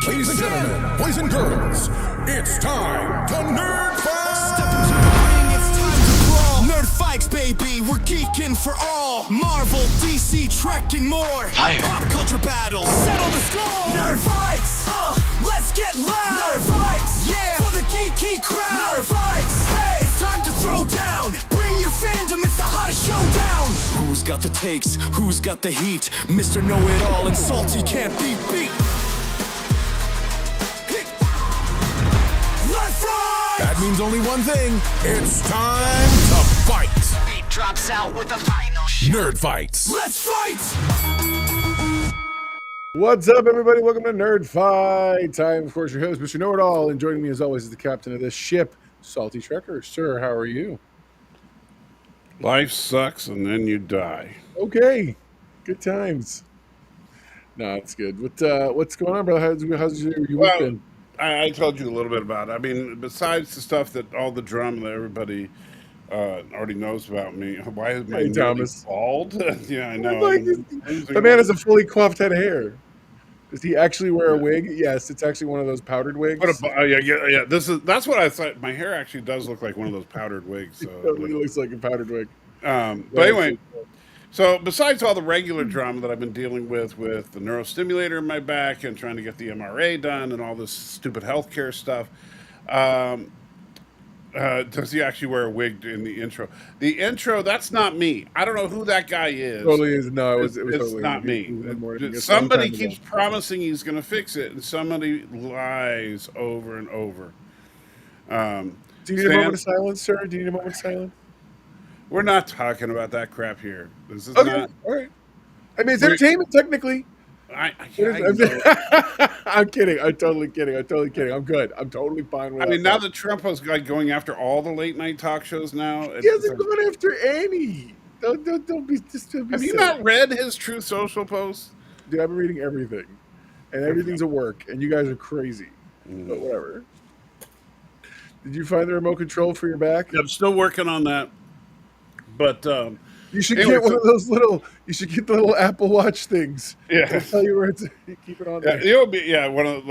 Ladies and gentlemen, boys and girls, it's time to Nerd Fight! Step into the ring, it's time to brawl. Nerd fights, baby, we're geeking for all. Marvel, DC, Trek, and more. Fire. Pop culture battles, settle the score. Nerd fights, let's get loud. Nerd fights, yeah, for the geeky crowd. Nerd fights, hey, it's time to throw down. Bring your fandom, it's the hottest showdown. Who's got the takes? Who's got the heat? Mr. Know-It-All and Salty can't be beat. That means only one thing. It's time to fight. Beat drops out with a final shot. Nerd Fights. Let's fight! What's up, everybody? Welcome to Nerd Fights. I am, of course, your host, Mr. Know-It-All, and joining me, as always, is the captain of this ship, SaltyTrekker. Sir, how are you? Life sucks, and then you die. Okay. Good times. No, it's good. What's going on, brother? How's your week been? I told you a little bit about it. I mean, besides the stuff that all the drama that everybody already knows about me. Why is my Thomas bald? Yeah, I know. Like, the man has a fully coiffed head of hair. Does he actually wear a wig? Yes, it's actually one of those powdered wigs. Yeah. That's what I thought. My hair actually does look like one of those powdered wigs. So It totally looks like a powdered wig. but anyway, so besides all the regular drama that I've been dealing with the neurostimulator in my back and trying to get the MRA done and all this stupid healthcare stuff, does he actually wear a wig in the intro? The intro, that's not me. I don't know who that guy is. Totally is. No, It's totally not me. It's Somebody some time keeps ago. promising he's going to fix it, and somebody lies over and over. Do you need a moment of silence, sir? Do you need a moment of silence? We're not talking about that crap here. This is Okay, not. all right. I mean, it's entertainment, technically. I'm kidding. I'm totally kidding. I'm good. I'm totally fine with I that. mean, now that Trump was like going after all the late night talk shows now. He hasn't gone after Annie. Don't be silly. Have you not read his Truth Social posts? Dude, I've been reading everything. And everything's a work. And you guys are crazy. But whatever. Did you find the remote control for your back? I'm still working on that. But You should anyway, get one of those little. You should get the little Apple Watch things. Yeah. It'll tell you where it's. Keep it on yeah, there. it'll be one of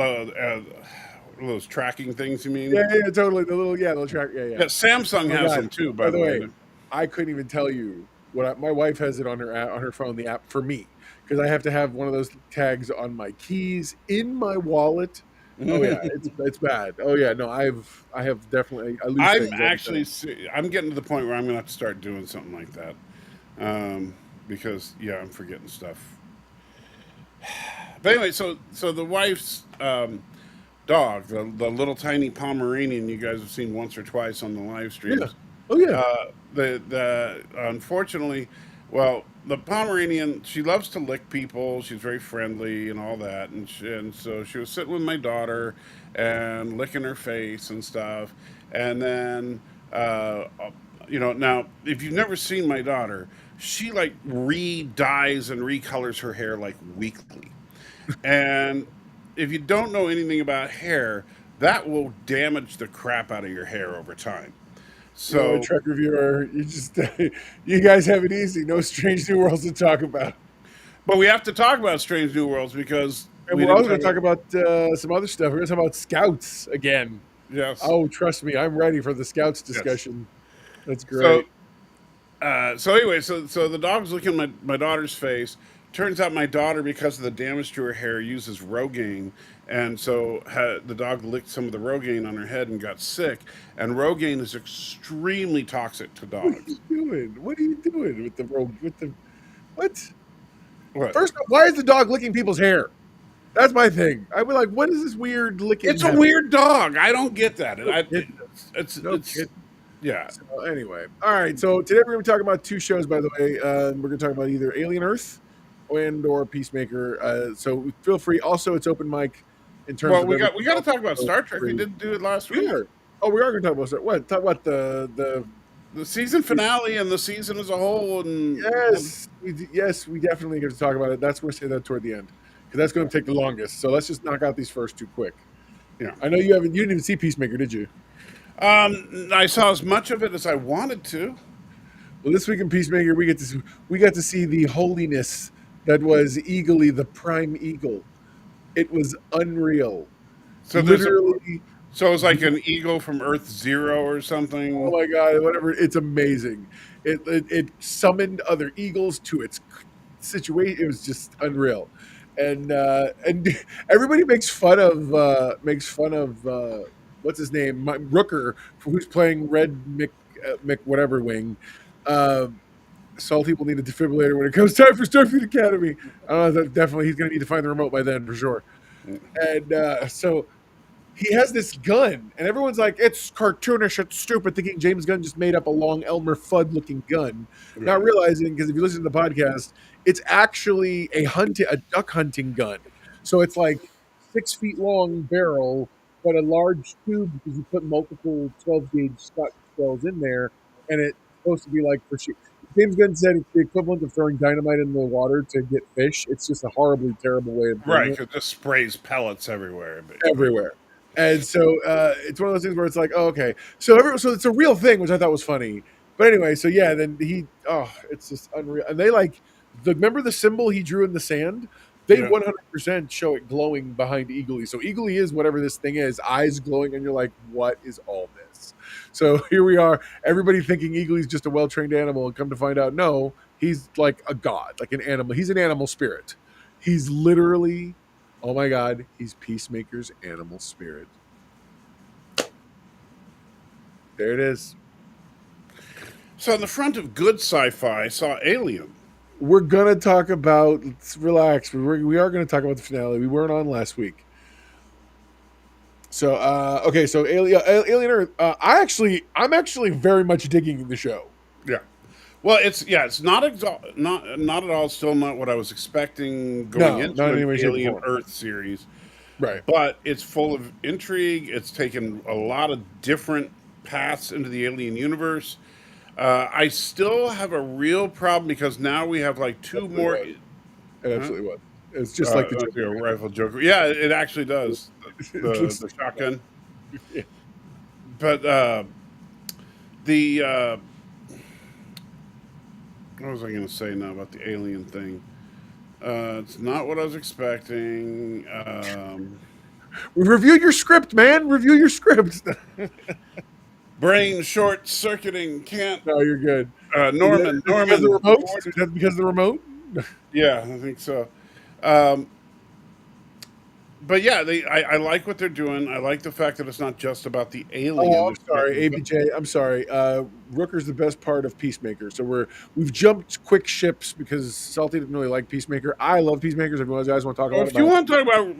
those tracking things. You mean? Yeah, totally. The little track. Yeah. Samsung has God. them too. By the way, I couldn't even tell you what my wife has it on her phone. The app for me because I have to have one of those tags on my keys in my wallet. Oh yeah, it's bad. Oh yeah, no, I have definitely. I'm getting to the point where I'm gonna have to start doing something like that. Because I'm forgetting stuff. But anyway, so the wife's dog, the little tiny Pomeranian you guys have seen once or twice on the live streams. Yeah. Oh yeah. The unfortunately, well, the Pomeranian, she loves to lick people. She's very friendly and all that, and so she was sitting with my daughter and licking her face and stuff, and then now if you've never seen my daughter, she like re-dyes and recolors her hair like weekly. And if you don't know anything about hair, that will damage the crap out of your hair over time. So, Trek reviewer, you guys have it easy. No Strange New Worlds to talk about. But we have to talk about Strange New Worlds because we're also going to talk about some other stuff. We're going to talk about Scouts again. Yes. Oh, trust me, I'm ready for the Scouts discussion. Yes. That's great. So anyway, so the dog's looking at my daughter's face. Turns out my daughter, because of the damage to her hair, uses Rogaine, and so the dog licked some of the Rogaine on her head and got sick. And Rogaine is extremely toxic to dogs. What are you doing with the what? What? First off, why is the dog licking people's hair? That's my thing. I'd be like, what is this weird licking? It's a weird dog. I don't get that. Yeah. So anyway, all right. So today we're going to be talking about two shows, by the way. We're going to talk about either Alien Earth or Peacemaker. So feel free. Also, it's open mic in terms. Well, we got to talk about Star Trek. We didn't do it last week. Oh, we are going to talk about Star. What? Talk about the season finale and the season as a whole. And yes, we definitely get to talk about it. That's going to say that toward the end because that's going to take the longest. So let's just knock out these first two quick. Yeah. I know you didn't even see Peacemaker, did you? I saw as much of it as I wanted to. Well, this week in Peacemaker, we got to see the holiness that was Eagly, the Prime Eagle. It was unreal. So there's a Literally, so it's like an eagle from Earth Zero or something. oh my god, whatever. It's amazing. It summoned other eagles to its situation. It was just unreal, and everybody makes fun of what's his name, Rooker, who's playing Red Mick whatever wing. Um, Salty will need a defibrillator when it comes time for Starfleet Academy. Definitely he's going to need to find the remote by then for sure. And so he has this gun, and everyone's like, "It's cartoonish, it's stupid," thinking James Gunn just made up a long Elmer Fudd looking gun, not realizing, because if you listen to the podcast, it's actually a duck hunting gun. So it's like 6 feet long barrel, but a large tube because you put multiple 12 gauge Scott shells in there, and it's supposed to be like for shoot. James Gunn said it's the equivalent of throwing dynamite in the water to get fish. It's just a horribly terrible way of doing Right, it. it just sprays pellets everywhere. Everywhere. And so it's one of those things where it's like, oh, okay. So it's a real thing, which I thought was funny. But anyway, so yeah, then it's just unreal. And they remember the symbol he drew in the sand? They 100% show it glowing behind Eagly. So Eagly is whatever this thing is, eyes glowing, and you're like, what is all this? So here we are, everybody thinking Eagly's just a well-trained animal, and come to find out, no, he's like a god, like an animal. He's an animal spirit. He's literally, oh my god, he's Peacemaker's animal spirit. There it is. So on the front of good sci-fi, I saw Alien. We're gonna talk about. Let's relax. We are gonna talk about the finale. We weren't on last week. So okay. So Alien Earth. I'm actually very much digging the show. Yeah. Well, it's not not at all. Still not what I was expecting going into not in any an way, shape, or Alien form. Earth series. Right. But it's full of intrigue. It's taken a lot of different paths into the Alien universe. I still have a real problem because now we have like two more. It absolutely was. It's just like the Joker. Rifle Joker. Yeah, it actually does. The shotgun. Yeah. But what was I going to say now about the alien thing? It's not what I was expecting. Review your script, man. Review your script. Brain short circuiting can't. No, you're good. Norman. Because the remote. That's because of the remote. Yeah, I think so. But yeah, I like what they're doing. I like the fact that it's not just about the alien. Oh, I'm sorry, ABJ. I'm sorry. Rooker's the best part of Peacemaker. So we've jumped quick ships because Salty didn't really like Peacemaker. I love Peacemakers. If you guys want to talk about it, if you want to talk about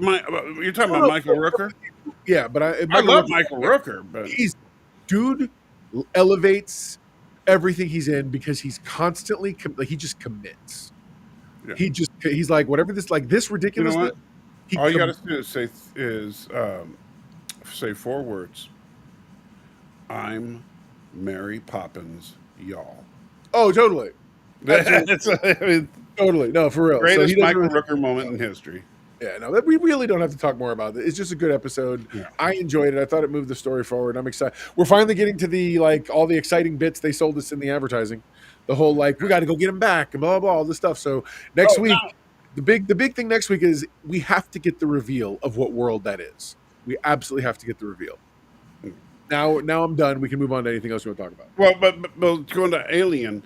you're talking about Michael Rooker. Yeah, but I love Michael Rooker, but dude elevates everything he's in because he's constantly he just commits. Yeah. He's like whatever this ridiculous. You know what? All you got to do is say 4 words. I'm Mary Poppins, y'all. Oh, totally. Totally. No, for real. Greatest Michael Rooker moment in history. Yeah, no, we really don't have to talk more about it. It's just a good episode. Yeah. I enjoyed it. I thought it moved the story forward. I'm excited. We're finally getting to the all the exciting bits they sold us in the advertising. The whole we got to go get him back and blah blah all this stuff. So next week. No. The big thing next week is we have to get the reveal of what world that is. We absolutely have to get the reveal. Now I'm done. We can move on to anything else you want to talk about. Well, but going to Alien,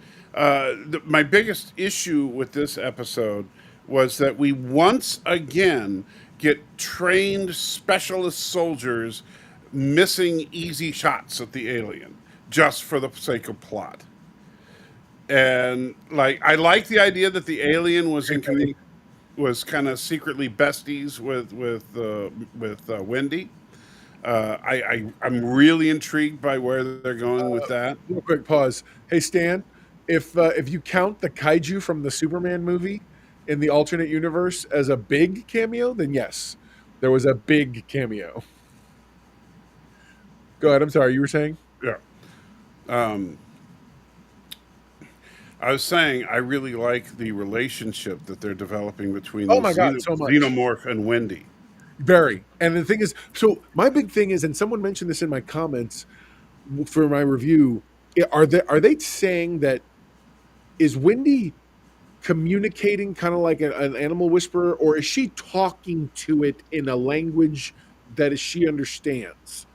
my biggest issue with this episode was that we once again get trained specialist soldiers missing easy shots at the alien just for the sake of plot. And I like the idea that the alien was was kind of secretly besties with Wendy. I'm really intrigued by where they're going with that. Real quick pause. Hey Stan, if you count the kaiju from the Superman movie in the alternate universe as a big cameo, then yes, there was a big cameo. Go ahead. I'm sorry. You were saying? Yeah. I was saying I really like the relationship that they're developing between so much. Xenomorph and Wendy. Very. And the thing is, so my big thing is, and someone mentioned this in my comments for my review, are they saying that is Wendy communicating kind of like an animal whisperer, or is she talking to it in a language that she understands?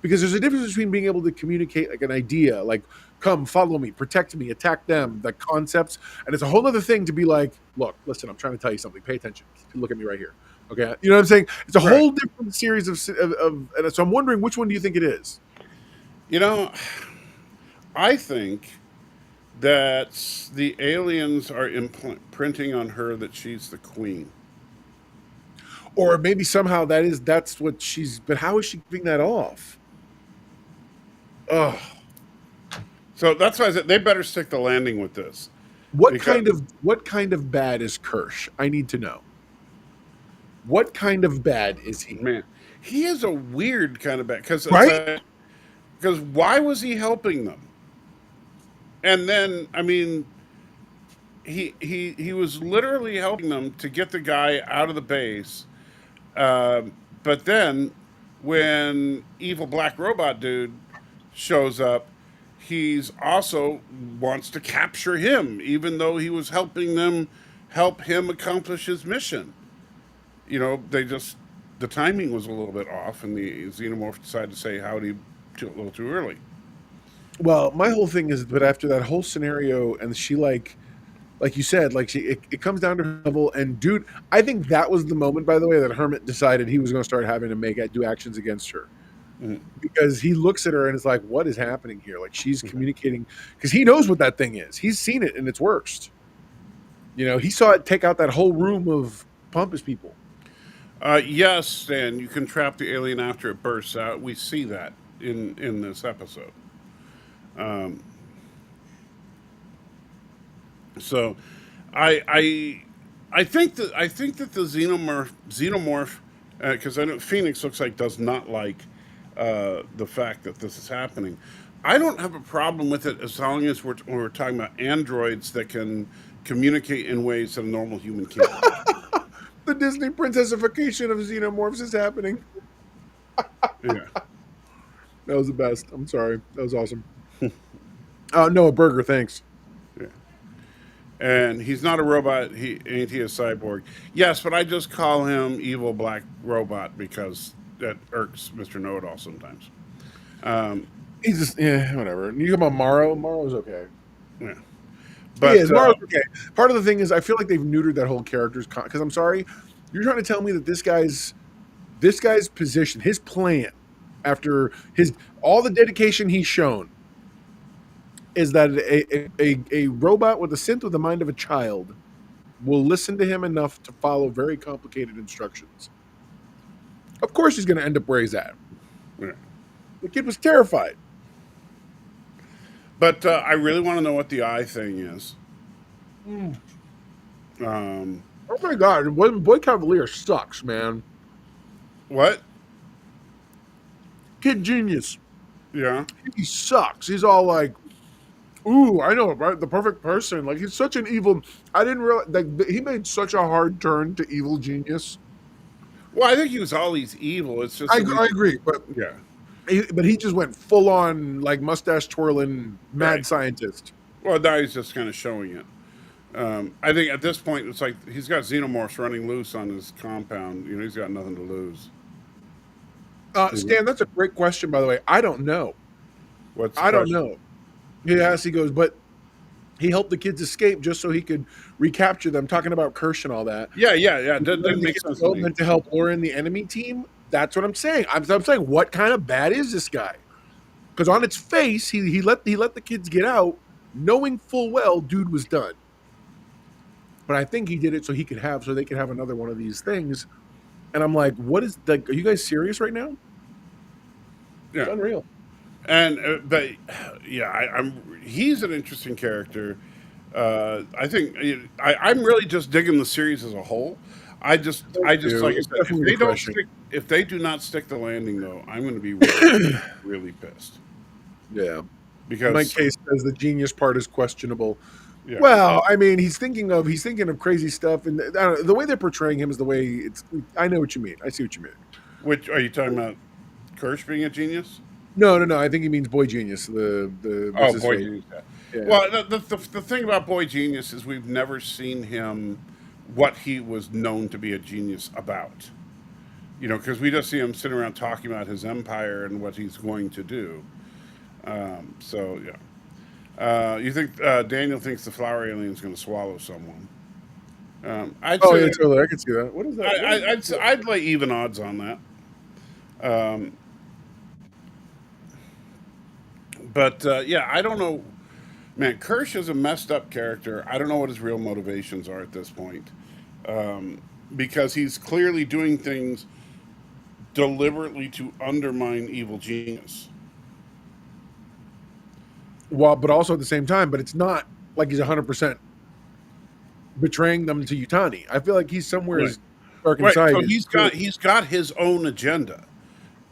Because there's a difference between being able to communicate like an idea, like come follow me, protect me, attack them, the concepts, and it's a whole other thing to be like, look, listen, I'm trying to tell you something, pay attention, look at me right here, okay, you know what I'm saying? It's a whole different series of and so I'm wondering, which one do you think it is? You know, I think that the aliens are imprinting on her that she's the queen. Or maybe somehow that's what she's, but how is she giving that off? Oh, So that's why I said they better stick the landing with this. what kind of bad is Kirsch? I need to know. What kind of bad is he? Man, he is a weird kind of bad, because Right? why was he helping them? And then, I mean, he was literally helping them to get the guy out of the base. But then, when evil black robot dude shows up, he's also wants to capture him, even though he was helping them help him accomplish his mission. You know, the timing was a little bit off, and the xenomorph decided to say howdy a little too early. Well, my whole thing is, but after that whole scenario, and she like you said, like it comes down to her level. And dude, I think that was the moment, by the way, that Hermit decided he was going to start having to do actions against her, because he looks at her and is like, "What is happening here?" Like she's communicating, because he knows what that thing is. He's seen it in its worst. You know, he saw it take out that whole room of Pompous people. Yes, Stan, you can trap the alien after it bursts out. We see that in this episode. So, I think that the xenomorph, because I know Phoenix looks like does not like the fact that this is happening. I don't have a problem with it as long as we're talking about androids that can communicate in ways that a normal human can't. The Disney princessification of xenomorphs is happening. Yeah. That was the best. I'm sorry. That was awesome. No, a burger, thanks. Yeah. And he's not a robot. Ain't he a cyborg? Yes, but I just call him evil black robot because that irks Mr. Know-It-All sometimes. He's just, yeah, whatever. You talk about Morrow. Morrow's okay. Yeah. But Morrow's okay. Part of the thing is, I feel like they've neutered that whole character's because I'm sorry, you're trying to tell me that this guy's position, his plan, after all the dedication he's shown, is that a robot with a synth with the mind of a child will listen to him enough to follow very complicated instructions. Of course, he's going to end up where he's at. Yeah. The kid was terrified. But I really want to know what the eye thing is. Oh my god, Boy Cavalier sucks, man. What? Kid genius. Yeah. He sucks. He's all like, ooh, I know, right? The perfect person. Like, he's such an evil. I didn't realize, like, he made such a hard turn to evil genius. Well, I think he was always evil. It's just I agree, but yeah. He just went full on, like, mustache twirling mad scientist. Well, now he's just kind of showing it. I think at this point, it's like he's got xenomorphs running loose on his compound. You know, he's got nothing to lose. Stan, that's a great question, by the way. I don't know. I don't know. Yes, he goes, but he helped the kids escape just so he could recapture them, talking about Kirsch and all that. Yeah. That makes sense to me. To help lure in the enemy team. That's what I'm saying. I'm saying, what kind of bad is this guy? Because on its face, he let the kids get out, knowing full well dude was done. But I think he did it so they could have another one of these things. And I'm like, what is like? Are you guys serious right now? Yeah, it's unreal. And but yeah, he's an interesting character. I think I'm really just digging the series as a whole. I just like I said, if they do not stick the landing though, I'm going to be really, really pissed. Yeah, because my case says the genius part is questionable. Yeah. Well, I mean, he's thinking of crazy stuff, and I don't know, the way they're portraying him is the way it's. I know what you mean. I see what you mean. Which are you talking about? Kirsch being a genius? No. I think he means Boy Genius. The Boy Genius. Yeah. Well, the thing about Boy Genius is we've never seen him what he was known to be a genius about. You know, because we just see him sitting around talking about his empire and what he's going to do. So yeah. You think Daniel thinks the flower alien is going to swallow someone? I'd Oh say yeah, totally. I can see that. What is that? I'd lay even odds on that. But yeah, I don't know. Man, Kirsch is a messed up character. I don't know what his real motivations are at this point, because he's clearly doing things deliberately to undermine evil genius. Well, but also at the same time, but it's not like he's 100% betraying them to Yutani. I feel like he's somewhere Right. dark Right. inside. So he's got his own agenda,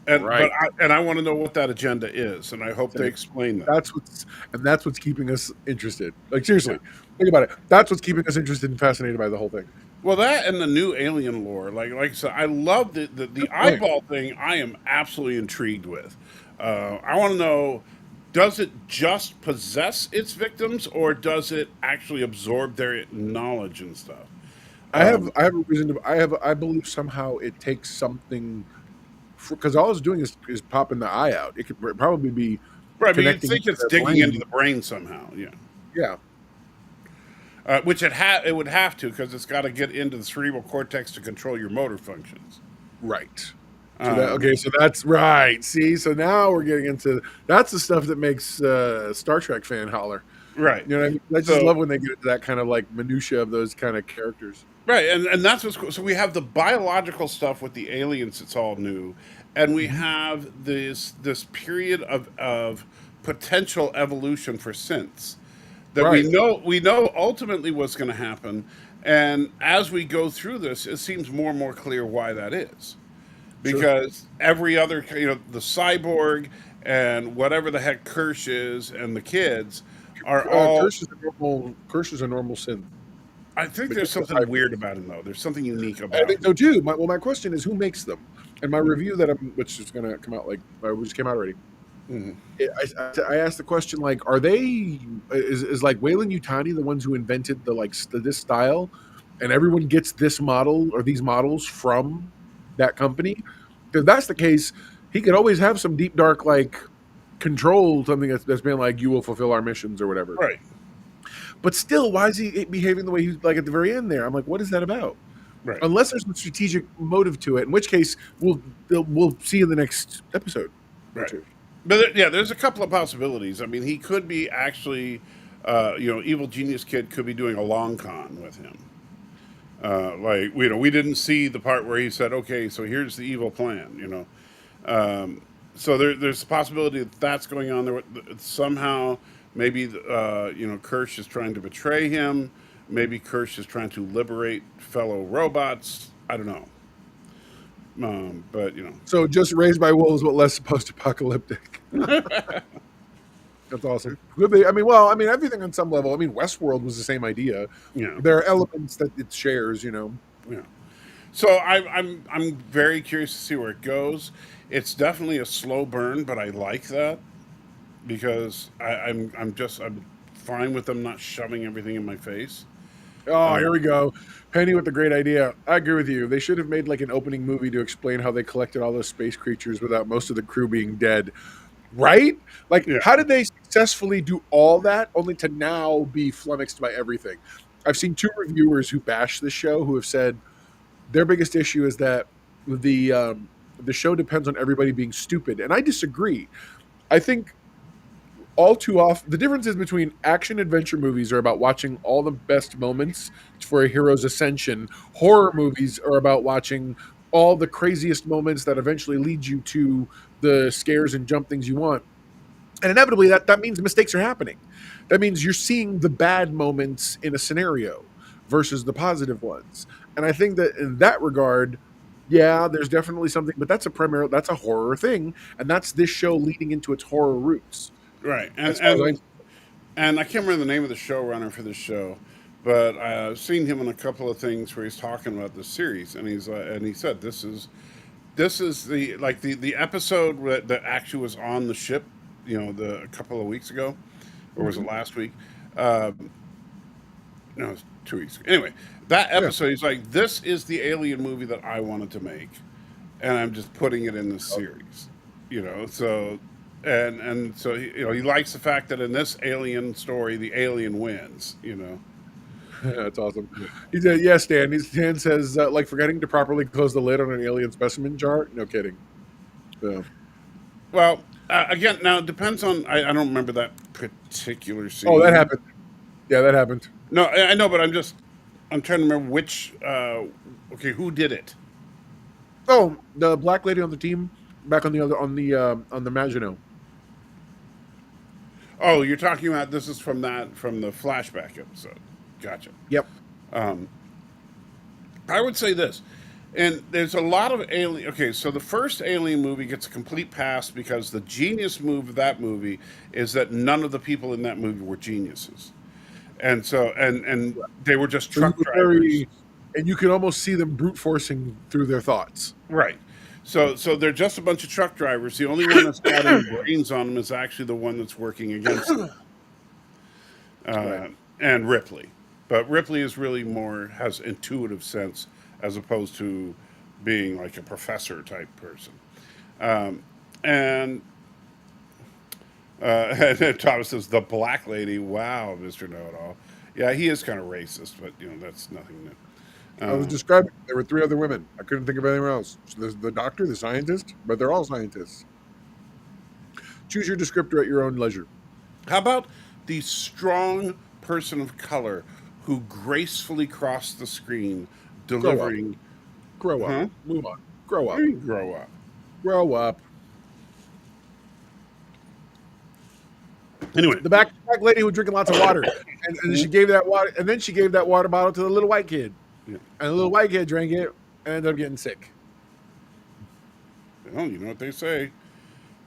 and Right. I want to know what that agenda is, and I hope they explain that. That's what's keeping us interested. Like seriously, think about it. That's what's keeping us interested and fascinated by the whole thing. Well, that and the new alien lore, like I said, I love the eyeball thing. I am absolutely intrigued with. I want to know: does it just possess its victims, or does it actually absorb their knowledge and stuff? I have a reason to. I believe somehow it takes something, because all it's doing is popping the eye out. It could probably be Right, but you connecting think to it's their digging brain. into the brain somehow, yeah. Yeah. Which it would have to, because it's got to get into the cerebral cortex to control your motor functions. Right. So that's right. See, so now we're getting into that's the stuff that makes Star Trek fan holler. Right. You know what I mean? I just love when they get into that kind of like minutia of those kind of characters. Right, and that's what's cool. So we have the biological stuff with the aliens; it's all new, and we have this period of potential evolution for synths that we know ultimately what's going to happen. And as we go through this, it seems more and more clear why that is, because every other, the cyborg and whatever the heck Kirsch is and the kids are all. Kirsch is a normal synth. I think there's something weird about him, though. There's something unique about I think so too. My question is, who makes them? And my review which is going to come out which came out already. I asked the question, like, are they is like Weyland Yutani the ones who invented this style, and everyone gets this model or these models from that company? If that's the case, he could always have some deep dark like control, something that's been like, you will fulfill our missions or whatever. Right. But still, why is he behaving the way he's like at the very end there? I'm like, what is that about? Right. Unless there's a strategic motive to it, in which case we'll see in the next episode. Right. But there's a couple of possibilities. I mean, he could be actually, Evil Genius Kid could be doing a long con with him. We didn't see the part where he said, "Okay, so here's the evil plan." So there's a possibility that that's going on there. Somehow, maybe Kirsch is trying to betray him. Maybe Kirsch is trying to liberate fellow robots. I don't know. But So just Raised by Wolves, but less post-apocalyptic. That's awesome. Could be. I mean, everything on some level. I mean, Westworld was the same idea. Yeah. There are elements that it shares. Yeah. So I'm very curious to see where it goes. It's definitely a slow burn, but I like that because I'm fine with them not shoving everything in my face. Oh, here we go. Penny with the great idea. I agree with you. They should have made like an opening movie to explain how they collected all those space creatures without most of the crew being dead. Right? Like, how did they successfully do all that only to now be flummoxed by everything? I've seen 2 reviewers who bash this show who have said their biggest issue is that the show depends on everybody being stupid. And I disagree. I think all too often, the differences between action adventure movies are about watching all the best moments for a hero's ascension. Horror movies are about watching all the craziest moments that eventually lead you to the scares and jump things you want. And inevitably, that means mistakes are happening. That means you're seeing the bad moments in a scenario versus the positive ones. And I think that in that regard, yeah, there's definitely something, but that's a horror thing, and that's this show leading into its horror roots. Right, and I can't remember the name of the showrunner for this show, but I've seen him in a couple of things where he's talking about this series, and he said this is the episode that actually was on the ship, a couple of weeks ago. or was it last week? Um, no, it was 2 weeks ago. Anyway, that episode, he's like, this is the Alien movie that I wanted to make, and I'm just putting it in this series, so so he likes the fact that in this Alien story, the alien wins. That's awesome. He said, "Yes, Stan." Stan says, "Like forgetting to properly close the lid on an alien specimen jar." No kidding. So, Well, again, now it depends on. I don't remember that particular scene. oh, that happened. Yeah, that happened. No, I know, but I'm trying to remember which. Okay, who did it? Oh, the black lady on the team back on the Maginot. Oh, you're talking about this is from the flashback episode. Gotcha. Yep. I would say this, and there's a lot of Alien. Okay, so the first Alien movie gets a complete pass because the genius move of that movie is that none of the people in that movie were geniuses, and so and they were just truck drivers. And you could almost see them brute forcing through their thoughts. Right. So they're just a bunch of truck drivers. The only one that's got any brains on them is actually the one that's working against them, and Ripley. But Ripley is really has intuitive sense as opposed to being like a professor type person. And and Thomas says, the black lady. Wow, Mr. Know-It-All. Yeah, he is kind of racist, but that's nothing new. I was describing. There were 3 other women. I couldn't think of anyone else. So there's the doctor, the scientist, but they're all scientists. Choose your descriptor at your own leisure. How about the strong person of color who gracefully crossed the screen, delivering? Grow up. Huh? Move on. Grow up. Grow up. Grow up. Anyway, The black lady who was drinking lots of water, and she gave that water, and then she gave that water bottle to the little white kid, Yeah. and the little white kid drank it and ended up getting sick. Well, you know what they say.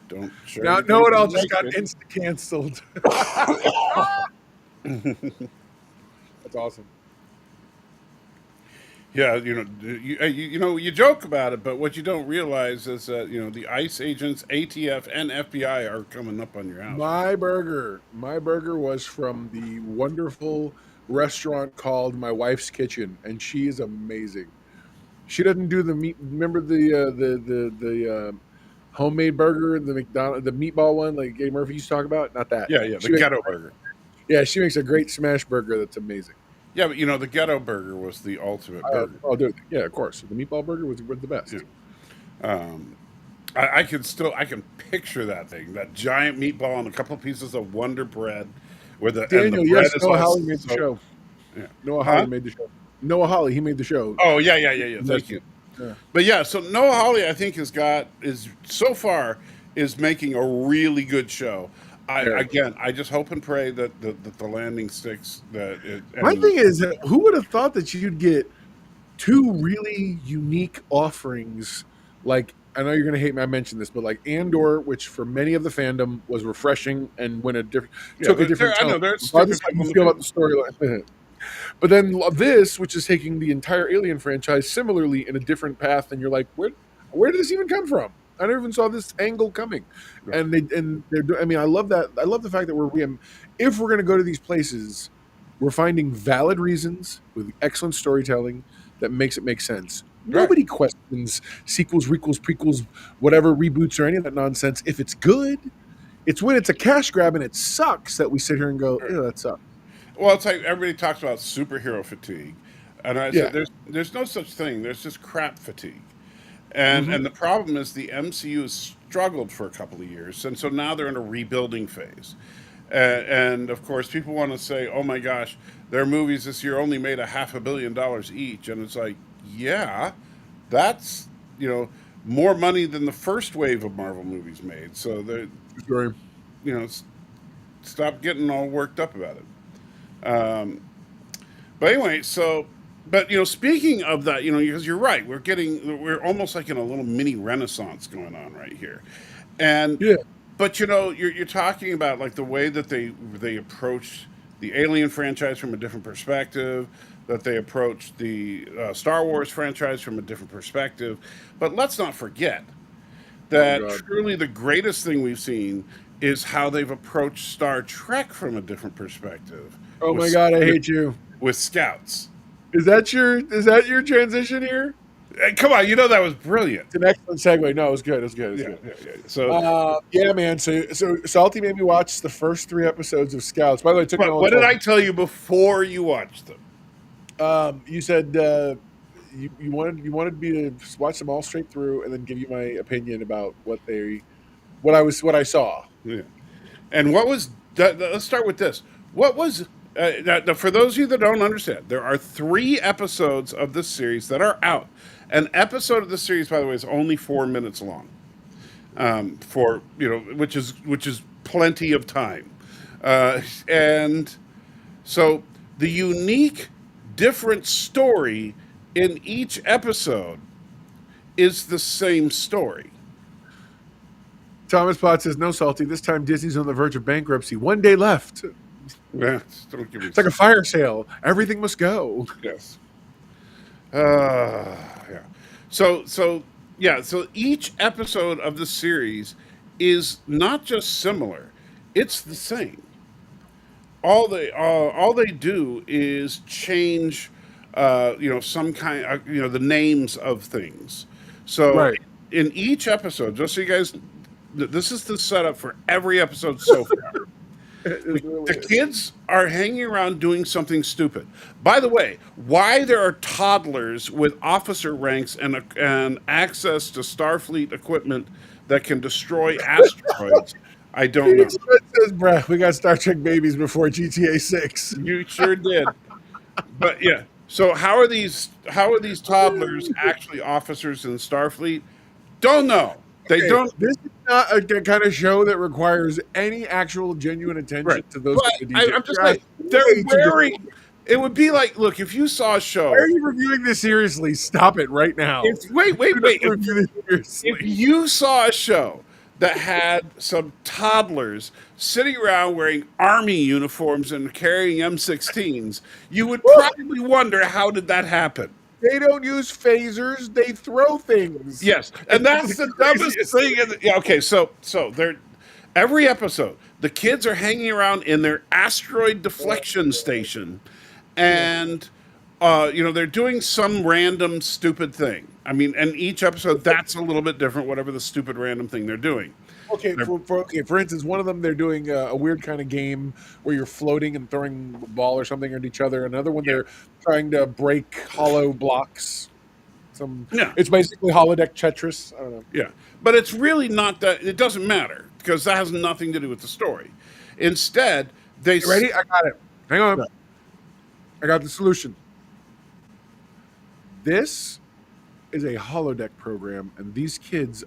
Don't share. Now, your Know-It-All drink just got with it. insta canceled. That's awesome. Yeah, you joke about it, but what you don't realize is that the ICE agents, ATF, and FBI are coming up on your house. My burger was from the wonderful restaurant called My Wife's Kitchen, and she is amazing. She doesn't do the meat. Remember the homemade burger, the meatball one, like Eddie Murphy used to talk about? Not that. Yeah, She the makes- ghetto burger. Yeah, she makes a great smash burger that's amazing. Yeah, but the ghetto burger was the ultimate burger. Dude, yeah, of course. The meatball burger was the best. Yeah. I can picture that thing, that giant meatball on a couple of pieces of Wonder Bread, where the Daniel, and the bread yes, is Noah all Hawley made the so- show. Yeah. Noah Huh? Hawley made the show. Noah Hawley, he made the show. Oh yeah. Thank you. Yeah. But yeah, so Noah Hawley, I think, is so far making a really good show. I just hope and pray that the landing sticks. My thing is, who would have thought that you'd get 2 really unique offerings? Like, I know you're going to hate me, I mentioned this, but like Andor, which for many of the fandom was refreshing and went took a different I know tone. there's Regardless of how you feel about the storyline. But then this, which is taking the entire Alien franchise similarly in a different path, and you're like, where did this even come from? I never even saw this angle coming. Right. I mean, I love that. I love the fact that if we're going to go to these places, we're finding valid reasons with excellent storytelling that makes it make sense. Right. Nobody questions sequels, requels, prequels, whatever, reboots, or any of that nonsense. If it's good, it's when it's a cash grab and it sucks that we sit here and go, "Ew, that sucks." Well, it's like everybody talks about superhero fatigue, and I said there's no such thing. There's just crap fatigue, and the problem is the MCU has struggled for a couple of years, and so now they're in a rebuilding phase, and of course people want to say, oh my gosh, their movies this year only made $500 million each, and it's like, yeah, that's more money than the first wave of Marvel movies made. So they Sorry. stop getting all worked up about it. But anyway, but speaking of that, because you're right, we're almost like in a little mini renaissance going on right here, and Yeah. but you're talking about like the way that they approach the Alien franchise from a different perspective, that they approach the Star Wars franchise from a different perspective, but let's not forget that God. truly the greatest thing we've seen is how they've approached Star Trek from a different perspective. Oh my God, I hate you. With Scouts. Is that your transition here? Hey, come on, you know that was brilliant. It's an excellent segue. No, it was good. It was good. It was good. Yeah. So, yeah, man. So Salty made me watch the first 3 episodes of Scouts. By the way, it took me what did I tell you before you watched them? You said you wanted me to watch them all straight through and then give you my opinion about what I saw. Yeah. And what was? Let's start with this. What was? Now, for those of you that don't understand, there are 3 episodes of this series that are out. An episode of the series, by the way, is only 4 minutes long. Which is plenty of time, and so the unique, different story in each episode is the same story. Thomas Potts says, "No, Salty. This time Disney's on the verge of bankruptcy. 1 day left. Yeah, don't give me. It's like a fire sale. Everything must go." Yes. Yeah. So each episode of the series is not just similar; it's the same. All they do is change, some kind of, the names of things. So Right. in each episode, just so you guys, this is the setup for every episode so far. The kids are hanging around doing something stupid. By the way, why there are toddlers with officer ranks and access to Starfleet equipment that can destroy asteroids, I don't know. It says, "Bruh, we got Star Trek babies before GTA 6." You sure did. But yeah, so how are these toddlers actually officers in Starfleet? Don't know. They don't. This is not a kind of show that requires any actual genuine attention to those. But I'm just saying, they're wearing. It would be like, look, if you saw a show. Why are you reviewing this seriously? Stop it right now. Wait. If If you saw a show that had some toddlers sitting around wearing army uniforms and carrying M16s, you would probably wonder, how did that happen? They don't use phasers; they throw things. Yes, and that's the dumbest thing. Okay, so they're every episode, the kids are hanging around in their asteroid deflection station, and they're doing some random stupid thing. I mean, and each episode that's a little bit different, whatever the stupid random thing they're doing. Okay, for instance, one of them they're doing a weird kind of game where you're floating and throwing a ball or something at each other. Another one they're trying to break hollow blocks. It's basically holodeck Tetris. I don't know. Yeah, but it's really not that. It doesn't matter because that has nothing to do with the story. Instead, they You ready? I got it. Hang on. I got the solution. This is a holodeck program, and these kids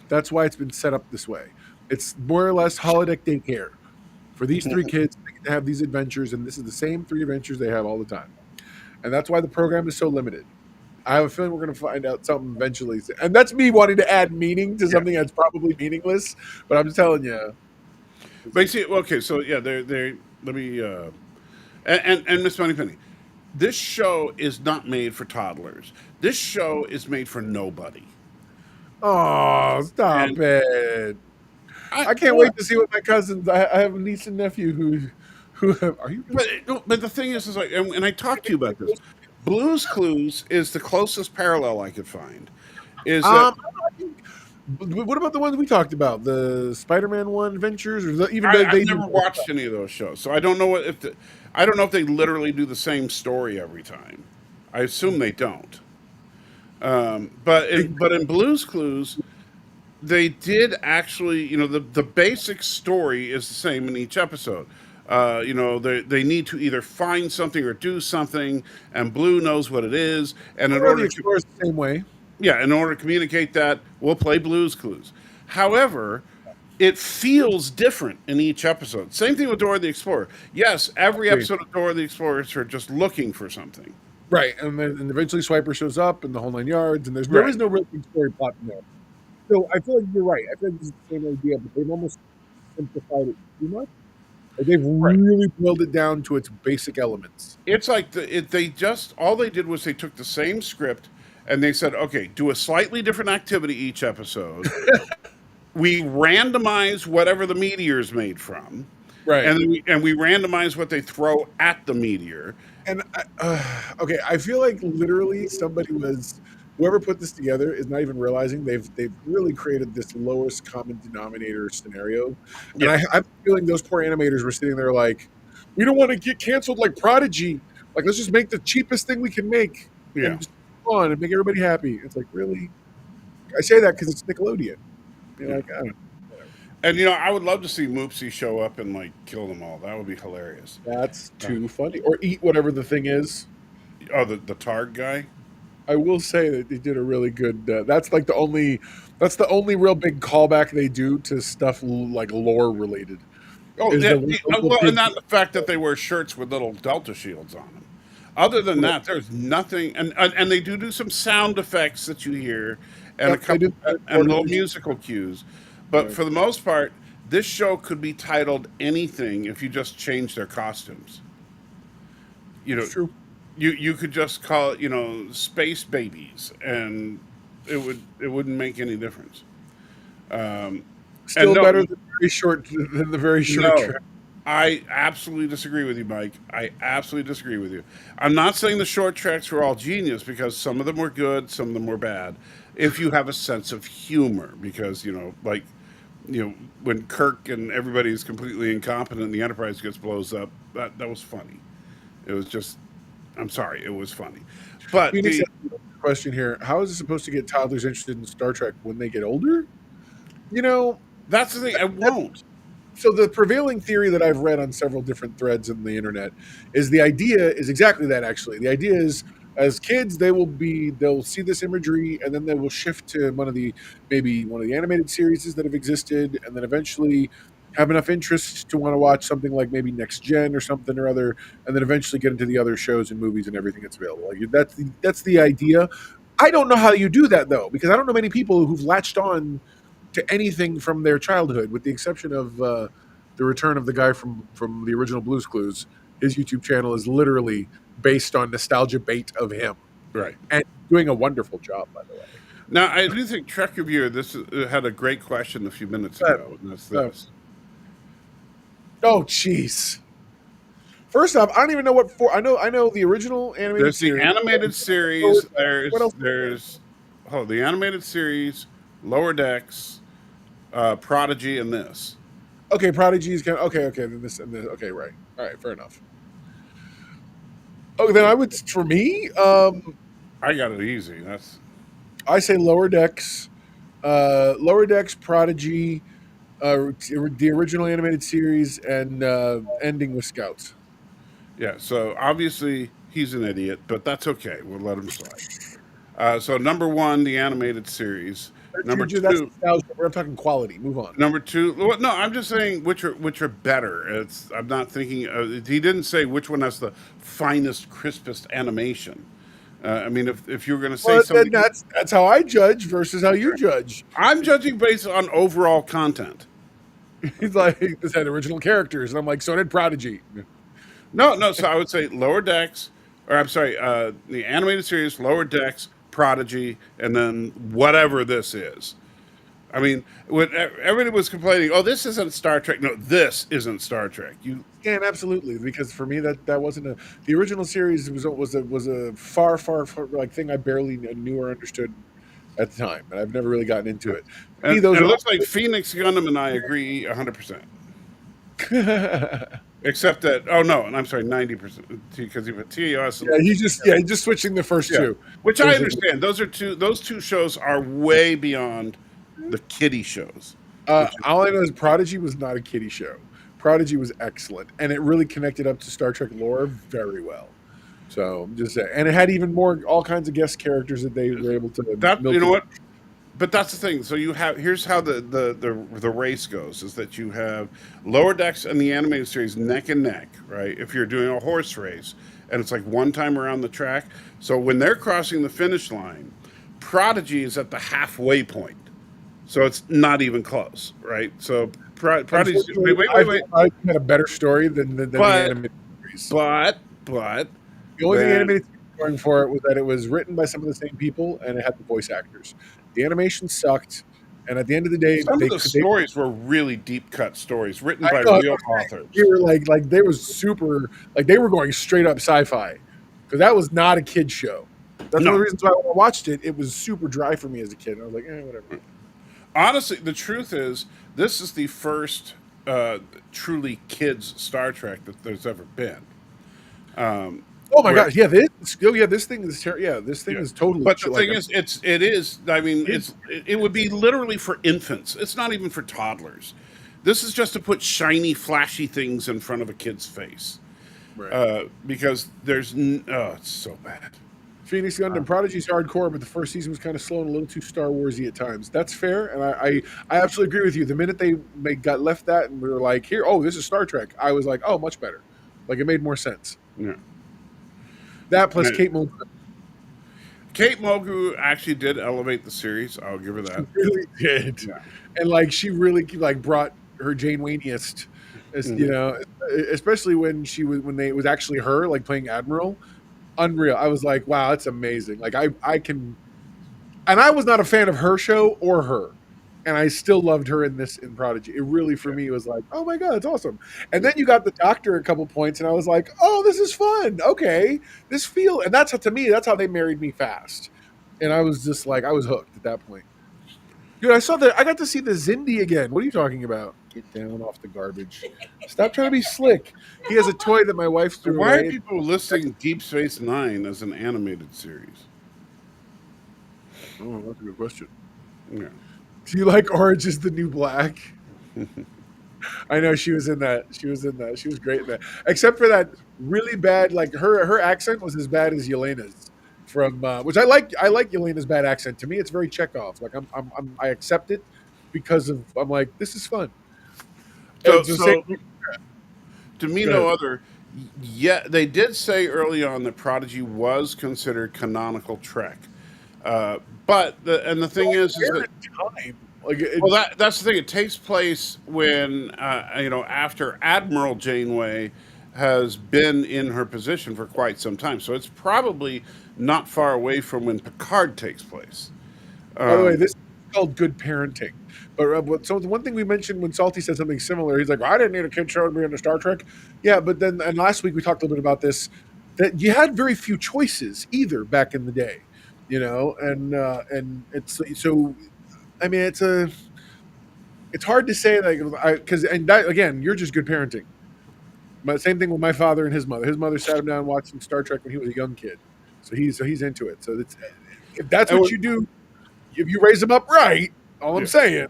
that's why it's been set up this way. It's more or less holodeck daycare for these 3 kids. They get to have these adventures, and this is the same 3 adventures they have all the time, and that's why the program is so limited. I have a feeling we're going to find out something eventually, and that's me wanting to add meaning to something that's probably meaningless, but I'm just telling you. But see, okay, so yeah, they let me and Miss Moneypenny, this show is not made for toddlers. This show is made for nobody. Oh, stop it! I can't wait to see what my cousins. I have a niece and nephew who have. Are you? But the thing is like, and I talked to you about this. Blue's Clues is the closest parallel I could find. Is that, what about the ones we talked about, the Spider-Man one, Adventures, or I've never watched any of those shows, so I don't know I don't know if they literally do the same story every time. I assume they don't. But in Blue's Clues, they did actually, the basic story is the same in each episode. They need to either find something or do something, and Blue knows what it is. And in order to the same way, in order to communicate that, we'll play Blue's Clues. However, it feels different in each episode. Same thing with Dora the Explorer. Yes, every episode of Dora the Explorer is for just looking for something. Right, and eventually Swiper shows up and the whole 9 yards, and there is no real big story plot in there. So I feel like you're right. I feel like this is the same idea, but they've almost simplified it too much. Like they've really boiled it down to its basic elements. It's like all they did was they took the same script and they said, okay, do a slightly different activity each episode. we randomize whatever the meteor is made from, Right. and then we randomize what they throw at the meteor. And okay, I feel like literally whoever put this together is not even realizing they've really created this lowest common denominator scenario. And Yeah, I'm feeling those poor animators were sitting there like, we don't want to get canceled like Prodigy. Like, let's just make the cheapest thing we can make yeah. and just move on and make everybody happy. It's like, really? I say that because it's Nickelodeon. You're Yeah. like, I don't know. And I would love to see Moopsy show up and like kill them all. That would be hilarious. That's too funny. Or eat whatever the thing is. Oh, the Targ guy. I will say that they did a really good. That's like that's the only real big callback they do to stuff like lore related. Oh, Is yeah, well, and not the fact that they wear shirts with little Delta shields on them. Other than that, there's nothing, and they do some sound effects that you hear, and a Yep, they couple do. and little musical cues. But Right. for the most part, this show could be titled anything if you just change their costumes. You know, It's true. you could just call it, Space Babies, and it wouldn't make any difference. And Still better than the very short no, track. I absolutely disagree with you, Mike. I absolutely disagree with you. I'm not saying the short tracks were all genius, because some of them were good, some of them were bad. If you have a sense of humor, because when Kirk and everybody is completely incompetent and the Enterprise gets blows up, that was funny. It was just, I'm sorry, it was funny. But Phoenix has a question here: how is it supposed to get toddlers interested in Star Trek when they get older? You know, that's the thing. I won't. so the prevailing theory that I've read on several different threads in the internet is the idea is exactly that. Actually, the idea is as kids they'll see this imagery and then they will shift to maybe one of the animated series that have existed, and then eventually have enough interest to want to watch something like maybe Next Gen or something or other, and then eventually get into the other shows and movies and everything that's available. Like that's the idea. I don't know how you do that though, because I don't know many people who've latched on to anything from their childhood, with the exception of the return of the guy from the original Blue's Clues. His YouTube channel is literally based on nostalgia bait of him, Right. and doing a wonderful job, by the way. Now, I do think Trek Reviewer had a great question a few minutes ago, and that's this. Oh, jeez. First off, I don't even know what for. I know the original animated There's the series. animated series. What else? There's the animated series, Lower Decks, Prodigy, and this. Okay, Prodigy is kind of okay. Then this and this. Okay, right. All right, fair enough. Oh, then I would for me. I got it easy. That's I say Lower Decks, Prodigy, the original animated series, and ending with Scouts. yeah. So obviously he's an idiot, but that's okay. We'll let him slide. So number one, the animated series. Number That's two, nostalgia. We're talking quality. Move on. number two. Well, no, I'm just saying which are better. I'm not thinking. He didn't say which one has the finest, crispest animation. I mean, if you were going to say Well, something, then that's how I judge versus how you judge. I'm judging based on overall content. He's like, this had original characters, and I'm like, so did Prodigy. No. So I would say Lower Decks, or I'm sorry, the animated series, Lower Decks, Prodigy, and then whatever this is. I mean, when everybody was complaining, oh, this isn't Star Trek. No, this isn't Star Trek. Yeah, absolutely. Because for me, that wasn't the original series was a far like thing I barely knew or understood at the time, and I've never really gotten into it. And, those and are it looks like Phoenix Gundam and I agree 100%. Except that, oh no, and I'm sorry, 90%, because he put TOS. Yeah, he's just switching the first two, which I understand. Those two shows are way beyond the kiddie shows. All I know is Prodigy was not a kiddie show. Prodigy was excellent, and it really connected up to Star Trek lore very well. So I'm just saying, and it had even more all kinds of guest characters that they were able to. You know what? But that's the thing. So here's how the race goes: is that you have Lower Decks and the animated series neck and neck, right? If you're doing a horse race, and it's like one time around the track. So when they're crossing the finish line, Prodigy is at the halfway point, so it's not even close, right? So Prodigy. Wait. I had a better story than the animated series. But the only thing the animated series was going for it was that it was written by some of the same people and it had the voice actors. The animation sucked, And at the end of the day, Some of the stories were really deep cut stories written by real authors. They were like they were super, like they were going straight up sci-fi, because that was not a kid show. That's one of the reasons why when I watched it, it was super dry for me as a kid. I was like, whatever. Honestly, the truth is, this is the first truly kids Star Trek that there's ever been. Oh my god! Yeah, this thing is this thing is totally. But the thing is, it is. I mean, it would be literally for infants. It's not even for toddlers. This is just to put shiny, flashy things in front of a kid's face, right. because there's it's so bad. Phoenix Gundam Prodigy's hardcore, but the first season was kind of slow and a little too Star Warsy at times. That's fair, and I absolutely agree with you. The minute they got left that and we were like, here, this is Star Trek, I was like, much better. Like it made more sense. Yeah. That plus Kate Mulgrew. Kate Mulgrew actually did elevate the series. I'll give her that. She really did. Yeah. And like she really like brought her Janeway-iest, you know, especially when it was actually her like playing Admiral. Unreal. I was like, wow, that's amazing. Like I can, and I was not a fan of her show or her, and I still loved her in Prodigy. It really, for me, was like, oh my god, it's awesome. And then you got the Doctor a couple points, and I was like, oh, this is fun. Okay, and that's how they married me fast. And I was just like, I was hooked at that point. Dude, I got to see the Zindi again. What are you talking about? Get down off the garbage. Stop trying to be slick. He has a toy that my wife threw Why away. are people listing Deep Space Nine as an animated series? Oh, that's a good question. Yeah. Do you like Orange is the New Black? I know she was in that. She was great in that. Except for that really bad, like her accent was as bad as Yelena's from which I like Yelena's bad accent. To me, it's very Chekhov. Like I accept it because I'm like, this is fun. So to me, no other. Yeah, they did say early on that Prodigy was considered canonical Trek. But the thing is that time. That's the thing. It takes place when after Admiral Janeway has been in her position for quite some time, so it's probably not far away from when Picard takes place. By the way, this is called good parenting. But so the one thing we mentioned when Salty said something similar, he's like, well, I didn't need a kid show to be into Star Trek. Yeah, but then and last week we talked a little bit about this, that you had very few choices either back in the day, and it's so. I mean, it's hard to say because that again, you're just good parenting. But same thing with my father and his mother. His mother sat him down watching Star Trek when he was a young kid, so he's into it. So if that's what you do, if you raise them up right, all I'm saying,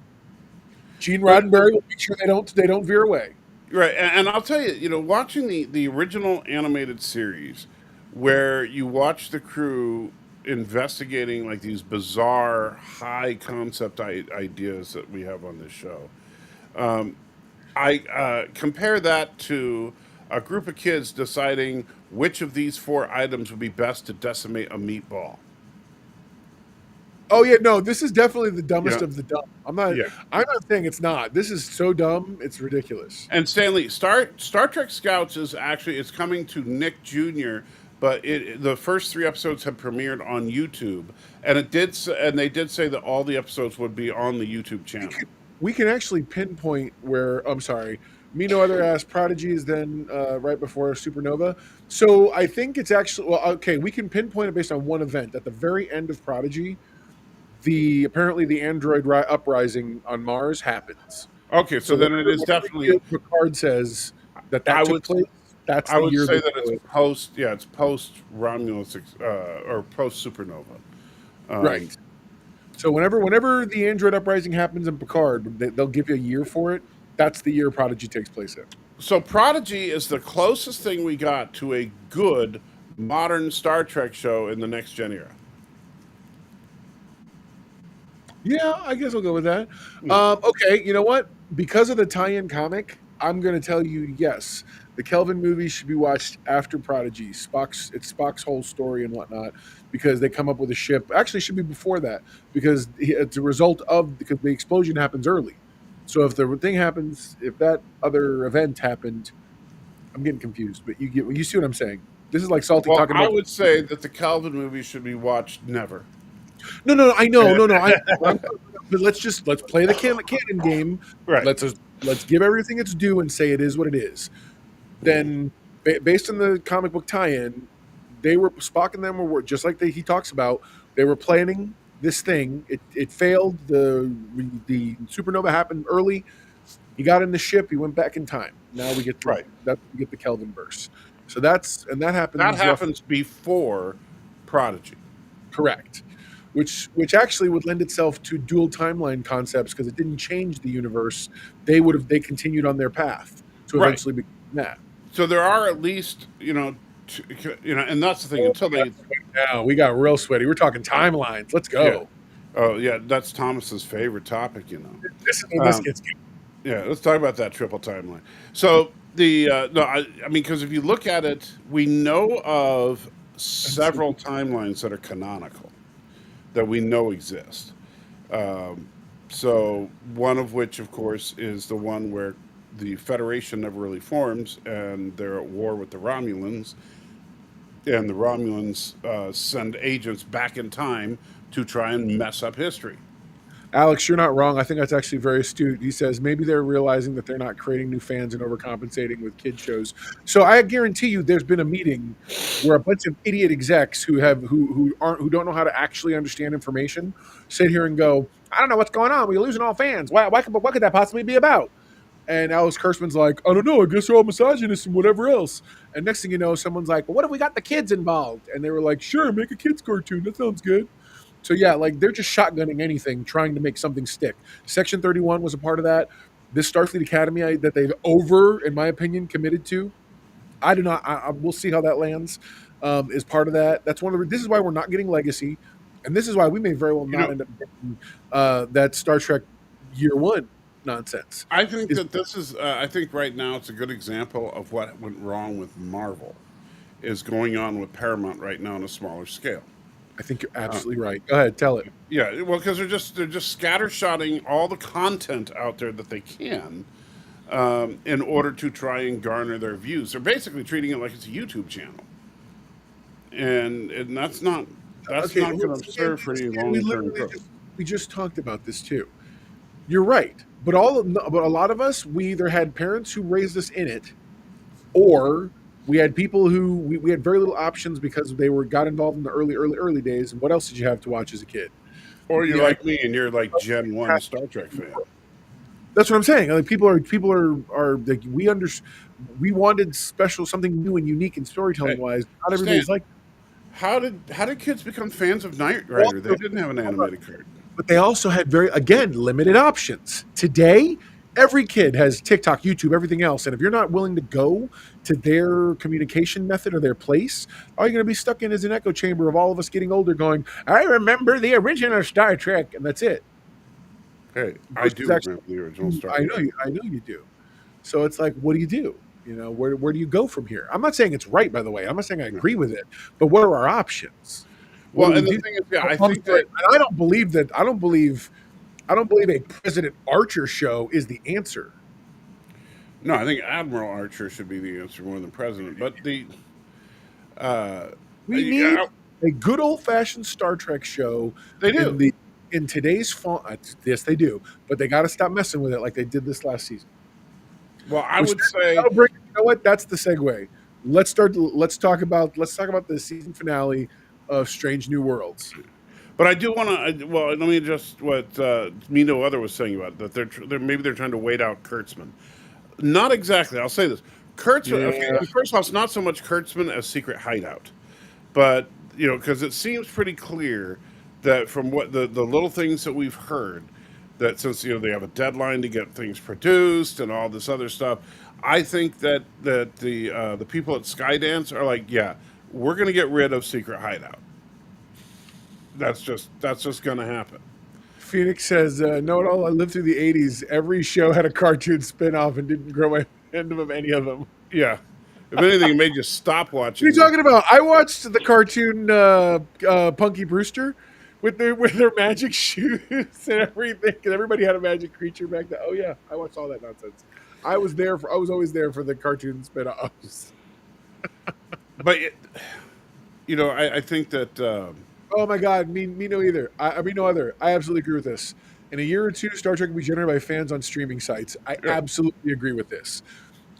Gene Roddenberry will make sure they don't veer away. Right, and I'll tell you, watching the original animated series, where you watch the crew investigating like these bizarre high concept ideas that we have on this show. I compare that to a group of kids deciding which of these 4 items would be best to decimate a meatball. Oh yeah, no, this is definitely the dumbest of the dumb. I'm not saying it's not. This is so dumb, it's ridiculous. And Stanley, Star Trek Scouts it's coming to Nick Jr., but the first 3 episodes have premiered on YouTube, and they did say that all the episodes would be on the YouTube channel. We can actually pinpoint where. I'm sorry, Me No Other asked Prodigy is then right before Supernova. So I think it's actually we can pinpoint it based on one event at the very end of Prodigy. Apparently the android uprising on Mars happens. Okay, so then it is definitely Picard says that took place. That's I would year say that it's post Romulus or post Supernova. Right. So whenever the android uprising happens in Picard, they'll give you a year for it. That's the year Prodigy takes place in. So Prodigy is the closest thing we got to a good modern Star Trek show in the next gen era. Yeah, I guess I'll go with that. Okay, you know what? Because of the tie-in comic, I'm going to tell you yes. The Kelvin movie should be watched after Prodigy. It's Spock's whole story and whatnot, because they come up with a ship. Actually, it should be before that, because it's a result because the explosion happens early. So if the thing happens, if that other event happened, I'm getting confused. But you see what I'm saying? This is like Salty talking about. I would say that the Kelvin movie should be watched never. No. I know. No. But let's play the canon game. Right. Let's give everything its due and say it is what it is. Then, based on the comic book tie-in, they were Spock and them were just like he talks about. They were planning this thing. It failed. The supernova happened early. He got in the ship. He went back in time. Now we get Right. we get the Kelvin burst. So that happens. That happens before Prodigy. Correct. Which actually would lend itself to dual timeline concepts because it didn't change the universe. They continued on their path to eventually become that. So there are at least, and that's the thing. Until they now we got real sweaty. We're talking timelines. Let's go. Yeah. Oh yeah, that's Thomas's favorite topic. This gets good. Yeah, let's talk about that triple timeline. So I mean, because if you look at it, we know of several timelines that are canonical that we know exist. So one of which, of course, is the one where the Federation never really forms, and they're at war with the Romulans, and the Romulans send agents back in time to try and mess up history. Alex, you're not wrong. I think that's actually very astute. He says maybe they're realizing that they're not creating new fans and overcompensating with kid shows. So I guarantee you, there's been a meeting where a bunch of idiot execs who don't know how to actually understand information sit here and go, "I don't know what's going on. We're losing all fans. What could that possibly be about?" And Alex Kurtzman's like, "I don't know. I guess they're all misogynists and whatever else." And next thing you know, someone's like, "Well, what if we got the kids involved?" And they were like, "Sure, make a kids cartoon. That sounds good." So yeah, like they're just shotgunning anything, trying to make something stick. Section 31 was a part of that. This Starfleet Academy that they've in my opinion, committed to. I do not. We'll see how that lands. Is part of that. That's one of the. This is why we're not getting Legacy, and this is why we may very well not end up getting that Star Trek Year One nonsense. I think that this is. I think right now it's a good example of what went wrong with Marvel, is going on with Paramount right now on a smaller scale. I think you're absolutely right. Go ahead, tell it. Yeah, well, because they're just scattershotting all the content out there that they can, in order to try and garner their views. They're basically treating it like it's a YouTube channel, and that's not going to serve for any long-term growth. We just talked about this too. You're right, but a lot of us, we either had parents who raised us in it, or we had people who we had very little options because they got involved in the early days. And what else did you have to watch as a kid? Or you're like me and you're like Gen 1 Star Trek fan. That's what I'm saying. Like people are like we wanted something new and unique and storytelling wise. Not everybody's like. How did kids become fans of Knight Rider? They didn't have an animated cartoon. But they also had limited options. Today, every kid has TikTok, YouTube, everything else. And if you're not willing to go to their communication method or their place, all you're going to be stuck in is an echo chamber of all of us getting older going, "I remember the original Star Trek," and that's it. Hey, I do remember the original Star Trek. I know you do. So it's like, what do you do? Where do you go from here? I'm not saying it's right, by the way. I'm not saying I agree with it, but what are our options? Well, and the thing is, I think that I don't believe a President Archer show is the answer. No, I think Admiral Archer should be the answer more than President. But we need a good old-fashioned Star Trek show. They do. In today's font. Yes, they do. But they got to stop messing with it like they did this last season. Well, I would say, you know what? That's the segue. Let's talk about the season finale of Strange New Worlds. But I do want to. Well, let me adjust what Mino Other was saying about that. They're trying to wait out Kurtzman. Not exactly. I'll say this. Kurtzman. Yeah. Okay, first of all, it's not so much Kurtzman as Secret Hideout, but because it seems pretty clear that from what the little things that we've heard, that since they have a deadline to get things produced and all this other stuff, I think that the people at Skydance are like, yeah, we're going to get rid of Secret Hideout. That's just going to happen. Phoenix says, "Know it all. I lived through the '80s. Every show had a cartoon spinoff and didn't grow my end of any of them." Yeah. If anything, it made you stop watching. What are you talking about? I watched the cartoon Punky Brewster with their magic shoes and everything, because everybody had a magic creature back then. Oh yeah, I watched all that nonsense. I was always there for the cartoon spinoffs. But I think that Oh my God, me no either. I mean no other. I absolutely agree with this. In a year or two, Star Trek will be generated by fans on streaming sites. I Yeah. absolutely agree with this.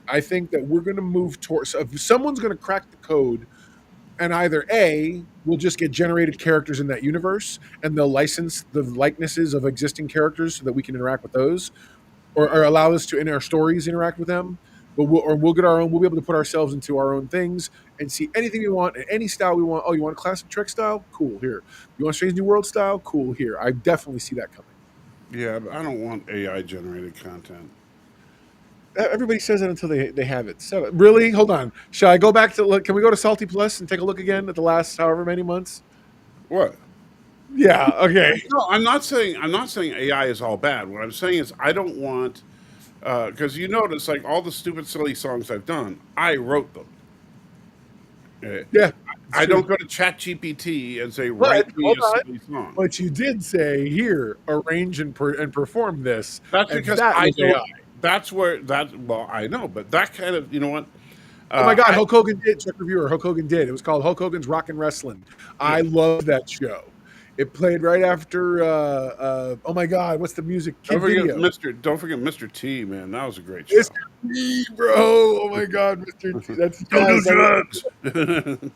I think that we're going to move towards. If someone's going to crack the code, and either A, we'll just get generated characters in that universe, and they'll license the likenesses of existing characters so that we can interact with those, or allow us to in our stories interact with them. But we'll get our own. We'll be able to put ourselves into our own things and see anything we want in any style we want. Oh, you want a classic Trek style? Cool, here. You want Strange New World style? Cool, here. I definitely see that coming. Yeah, but I don't want AI generated content. Everybody says it until they have it. So really, hold on. Shall I go back to look? Can we go to Salty Plus and take a look again at the last however many months? What? Yeah. Okay. No, I'm not saying AI is all bad. What I'm saying is I don't want because you notice like all the stupid silly songs I've done, I wrote them. Uh, Yeah. It's I true. don't go to ChatGPT and say But write me hold a on. silly song. But you did say here, arrange and perform this, That's and because that I was don't. AI. That's where that. Well, I know, but that kind of you know what. Oh my God, I Hulk Hogan did. Check reviewer. Hulk Hogan did. It was called Hulk Hogan's Rockin' Wrestling. yeah. I love that show. It played right after. Oh my God, what's the music? Don't Kid forget Video. Mr. Don't forget Mr. T. Man, that was a great show. Mr. T, bro. Oh my God, Mr. T. That's Don't do yes. I love drugs.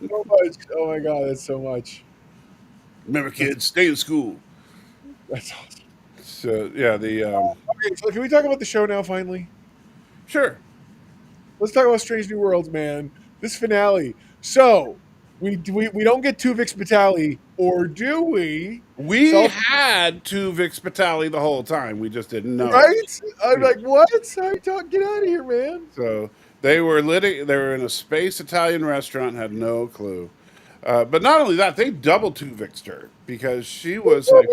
so much. Oh my God, that's so much. Remember, That's kids, stay in school. that's awesome. So yeah, the Okay, so can we talk about the show now? Finally, sure. let's talk about Strange New Worlds, man. This finale. So we don't get Tuvix Batali, or do we? We Self had two Vix Batali the whole time. We just didn't know. right? I'm Yeah. like, what? Sorry, talk. Get out of here, man. So they were They were in a space Italian restaurant. Had no clue. But not only that, they double two Vixed her because she was like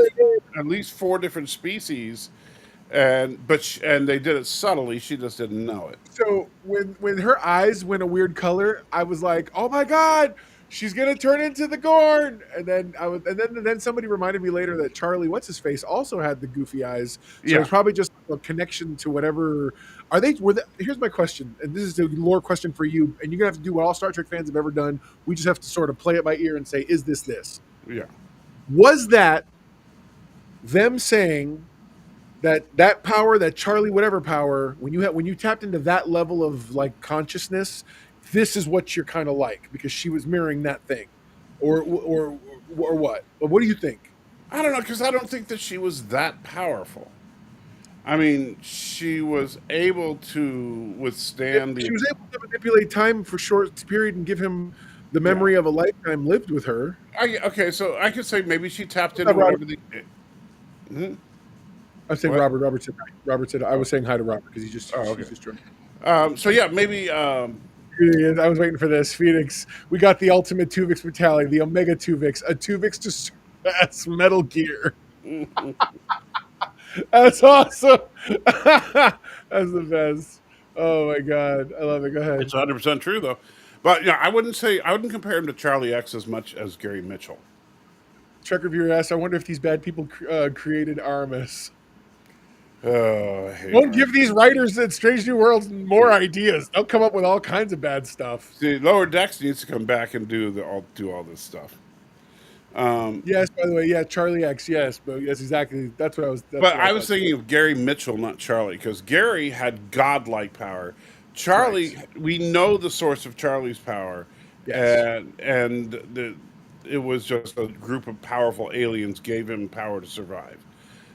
at least four different species, and they did it subtly. She just didn't know it. So when her eyes went a weird color, I was like, "Oh my God, she's gonna turn into the Gorn!" And then then somebody reminded me later that Charlie, what's his face, also had the goofy eyes. So Yeah, it's probably just a connection to whatever. Are they? Here's my question, and this is a lore question for you, and you're gonna have to do what all Star Trek fans have ever done. We just have to sort of play it by ear and say, "Is this?" yeah. Was that them saying that power, that Charlie whatever power, when you tapped into that level of like consciousness, this is what you're kind of like because she was mirroring that thing, or what? What do you think? I don't know because I don't think that she was that powerful. I mean, she was able to withstand She the was able to manipulate time for a short period and give him the yeah. memory of a lifetime lived with her. Okay, so I could say maybe she tapped into Robert, whatever the. Hmm? I was saying What? Robert. Robert said I was saying hi to Robert because Oh, okay. he's just joined. So yeah, maybe. I was waiting for this. Phoenix, we got the ultimate Tuvix Battalion, the Omega Tuvix, a Tuvix to surpass Metal Gear. That's awesome. That's the best. Oh my God. I love it. Go ahead. It's 100% true though, but yeah, I wouldn't compare him to Charlie X as much as Gary Mitchell. Truck reviewer asks, I wonder if these bad people created Armis. Oh, I hate Don't Arm. give these writers at Strange New Worlds more ideas. They'll come up with all kinds of bad stuff. See, Lower Decks needs to come back and do all this stuff. Yes, by the way, yeah, Charlie X, yes, but yes, exactly. That's what I was. That's But what I I was thought. thinking of Gary Mitchell, not Charlie, because Gary had godlike power. Charlie, Right. we know the source of Charlie's power, Yes. it was just a group of powerful aliens gave him power to survive.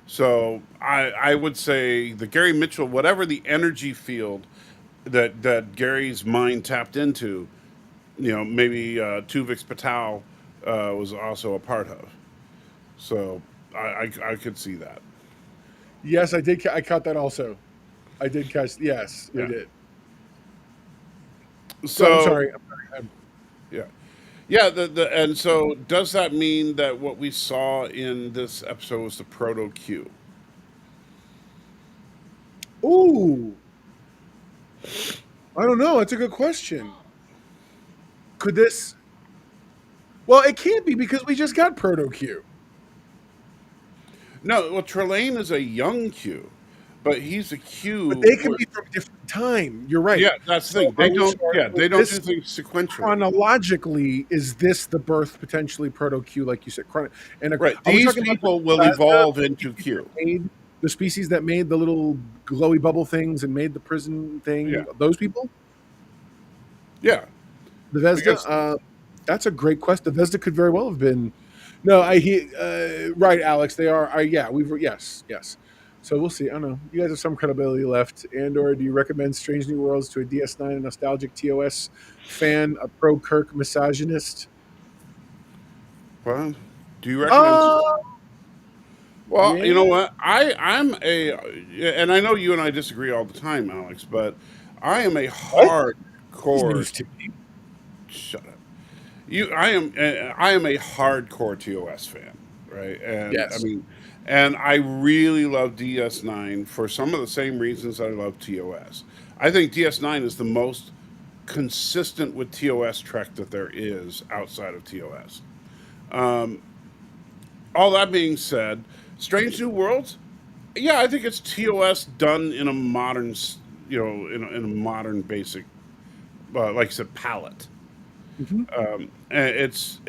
So I would say the Gary Mitchell, whatever the energy field that Gary's mind tapped into, maybe Tuvix Patel was also a part of. So I could see that. Yes, I did. I caught that also. I did catch. Yes, I Yeah. did. Go, I'm So sorry. yeah, yeah. And so does that mean that what we saw in this episode was the proto Q? Ooh, I don't know. It's a good question. Could this? Well, it can't be because we just got Proto Q. No, well, Trelane is a young Q, but he's a Q. But they can be from different time. You're right. Yeah, that's the So thing. They are we don't. starting Yeah, with they don't do this things sequentially. chronologically? Is this the birth potentially proto Q, like you said? Right. Are we These talking about people the will Bethesda evolve into species Q. that made- the species that made the little glowy bubble things and made the prison thing? Yeah. Those people? Yeah, The Vesda? because That's a great question. The Vesda could very well have been. No, I hear right, Alex. They are. Yes, yes. So we'll see. I don't know. You guys have some credibility left, and/or do you recommend Strange New Worlds to a DS9 a nostalgic TOS fan, a pro Kirk misogynist? well, do you recommend? Uh, Well, you know yeah. what? I'm a, and I know you and I disagree all the time, Alex, but I am a What? This hardcore. news to me. Shut up. I am a hardcore TOS fan, right? And I Yes. mean, and I really love DS9 for some of the same reasons I love TOS. I think DS9 is the most consistent with TOS Trek that there is outside of TOS. All that being said, Strange New Worlds, yeah, I think it's TOS done in a modern, in a modern basic, like I said, palette. Mhm. And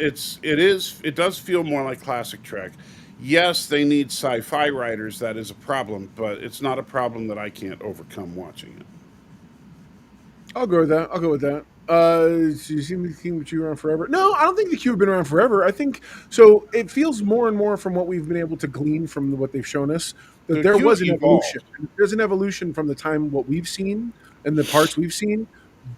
it does feel more like classic Trek. Yes, they need sci-fi writers. That is a problem, but it's not a problem that I can't overcome watching it. I'll go with that. I'll go with that. So you seem to think the Q around forever. No, I don't think the Q have been around forever. I think so. It feels more and more from what we've been able to glean from what they've shown us that The there Q was an evolution. evolved. There's an evolution from the time what we've seen and the parts we've seen.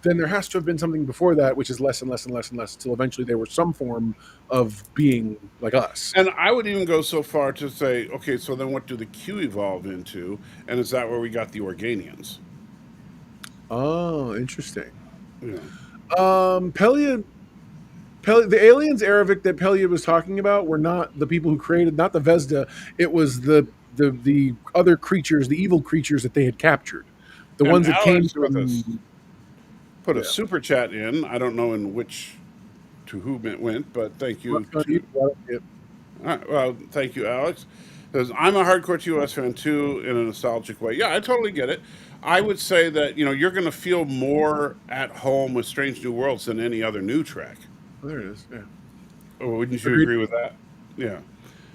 Then there has to have been something before that, which is less and less and less and less until eventually they were some form of being like us. And I would even go so far to say, okay, so then what do the Q evolve into? And is that where we got the Organians? Oh, interesting. You know, Pelia, the aliens Aravik that Pelia was talking about were not the people who created, not the Vesda. It was the other creatures, the evil creatures that they had captured, the and ones that came Alex with us from. put a Yeah. super chat in. I don't know in which to whom it went, but thank you to. Well, thank you, Alex. Because I'm a hardcore TOS fan too, in a nostalgic way. Yeah, I totally get it. I would say that you're going to feel more at home with Strange New Worlds than any other new Trek. Oh, there it is. Yeah, Oh, wouldn't you agreed. agree with that? Yeah.